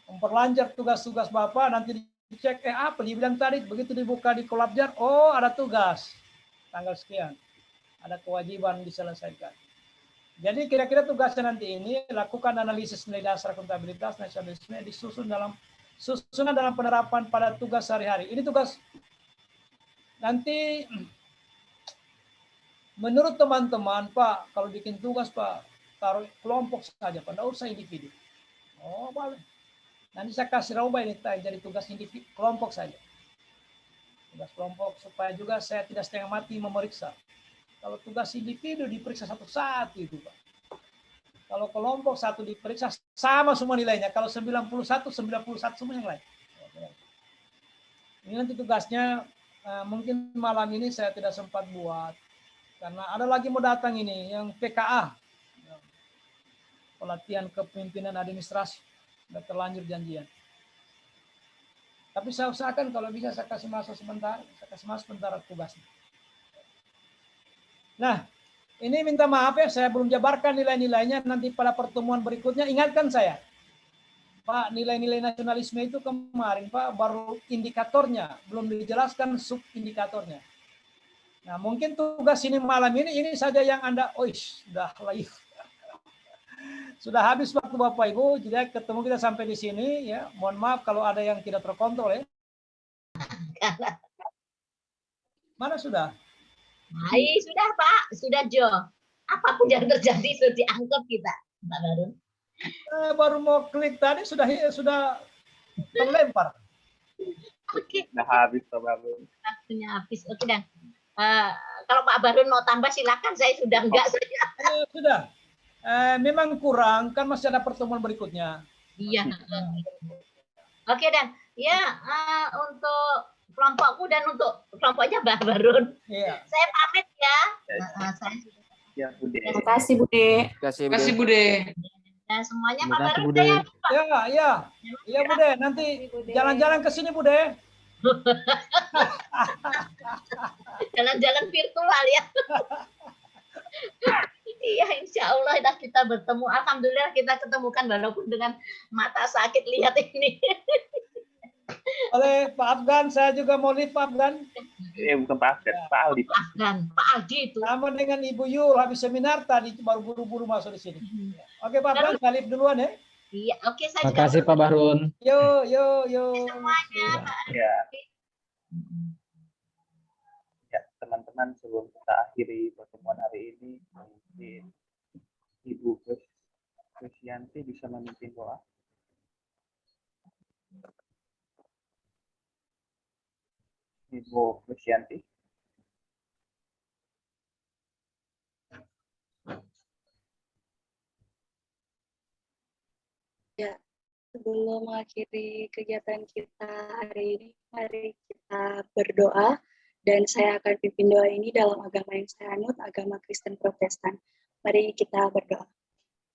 Memperlancar tugas-tugas Bapak, nanti dicek, apa dibilang tadi, begitu dibuka di Kolabjar, oh ada tugas, tanggal sekian, ada kewajiban diselesaikan. Jadi kira-kira tugasnya nanti ini, lakukan analisis nilai dasar akuntabilitas, nasionalisme, disusun dalam susunan dalam penerapan pada tugas sehari-hari. Ini tugas, nanti menurut teman-teman, Pak, kalau bikin tugas, Pak, taruh kelompok saja, Pak, tidak usah individu. Oh, boleh. Nanti saya kasih rubah ini jadi tugas individu, kelompok saja. Tugas kelompok supaya juga saya tidak setengah mati memeriksa. Kalau tugas individu diperiksa satu-satu itu, Pak. Kalau kelompok satu diperiksa sama semua nilainya. Kalau 91 semua yang lain. Ini nanti tugasnya mungkin malam ini saya tidak sempat buat karena ada lagi mau datang ini yang PKA. Pelatihan kepemimpinan administrasi. Sudah terlanjur janjian. Tapi saya usahakan kalau bisa saya kasih masuk sebentar tugasnya. Nah, ini minta maaf ya, saya belum jabarkan nilai-nilainya, nanti pada pertemuan berikutnya ingatkan saya. Pak, nilai-nilai nasionalisme itu kemarin Pak baru indikatornya, belum dijelaskan subindikatornya. Nah, mungkin tugas ini malam ini saja yang Anda, sudah live. Sudah habis waktu Bapak Ibu, jadi ketemu kita sampai di sini ya. Mohon maaf kalau ada yang tidak terkontrol ya. Mana sudah? Hai, sudah Pak, sudah Jo. Apapun yang terjadi sudah dianggap kita, Pak Barun. Baru mau klik tadi sudah terlempar. Oke. Sudah habis Pak Barun. Waktunya habis. Oke dan kalau Pak Barun mau tambah silakan, saya sudah enggak saja. Sudah. Memang kurang, kan masih ada pertemuan berikutnya. Iya. Oke dan ya untuk kelompokku dan untuk kelompoknya Mbak Barun. Iya. Saya pamit ya. Ya, Bude. Terima kasih, Bude. Terima kasih, Bude. Dan semuanya Terima Pak kasih, Barun Bude. saya Iya Bude, nanti jalan-jalan ke sini Bude. jalan-jalan virtual ya. Iya, insya Allah kita bertemu. Alhamdulillah kita ketemukan walaupun dengan mata sakit lihat ini. Oleh Pak Afgan, saya juga mau lihat Pak Afgan. Bukan Pak Afgan, Pak Aldi. Pak Afgan, Pak Aldi itu. Sama dengan Ibu Yul, habis seminar tadi baru buru-buru masuk di sini. Oke Pak Afgan, saya lihat duluan ya. Iya, oke saya Terima kasih Pak Barun. Yo. semuanya. Ya. Ya, teman-teman, sebelum kita akhiri pertemuan hari ini, mungkin Ibu Krisyanti bisa memimpin doa. Ibu Krisyanti. Ya, sebelum mengakhiri kegiatan kita hari ini, mari kita berdoa. Dan saya akan pimpin doa ini dalam agama yang saya anut, agama Kristen Protestan. Mari kita berdoa.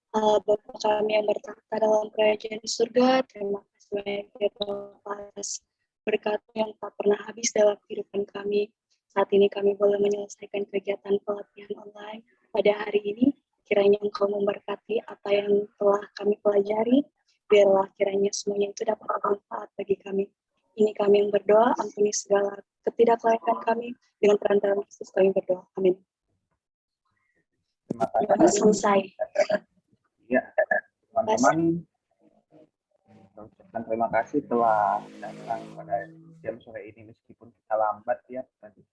Bapa kami yang bertakhta dalam kerajaan di surga, terima kasih banyak ya Bapa atas berkat yang tak pernah habis dalam kehidupan kami. Saat ini kami boleh menyelesaikan kegiatan pelatihan online pada hari ini. Kiranya Engkau memberkati apa yang telah kami pelajari. Biarlah kiranya semuanya itu dapat bermanfaat bagi kami. Ini kami yang berdoa, ampuni segala ketidaklaikan kami. Dengan perantaraan Kristus kami berdoa. Amin. Terima kasih. Selesai. Ya, teman-teman, saya ucapkan terima kasih telah datang pada jam sore ini meskipun kita lambat ya tadi.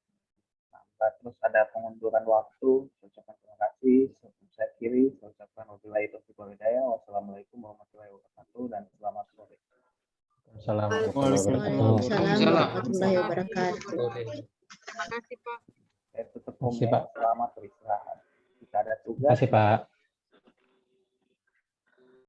Lambat terus ada pengunduran waktu. Saya ucapkan terima kasih. Sebelum saya akhiri, saya ucapkan wabillahi taufiq wal hidayah. Wassalamualaikum warahmatullahi wabarakatuh dan selamat sore. Waalaikumsalam warahmatullahi wabarakatuh. Terima kasih Pak. Saya tutup selamat beristirahat. Jika ada tugas, Terima kasih Pak.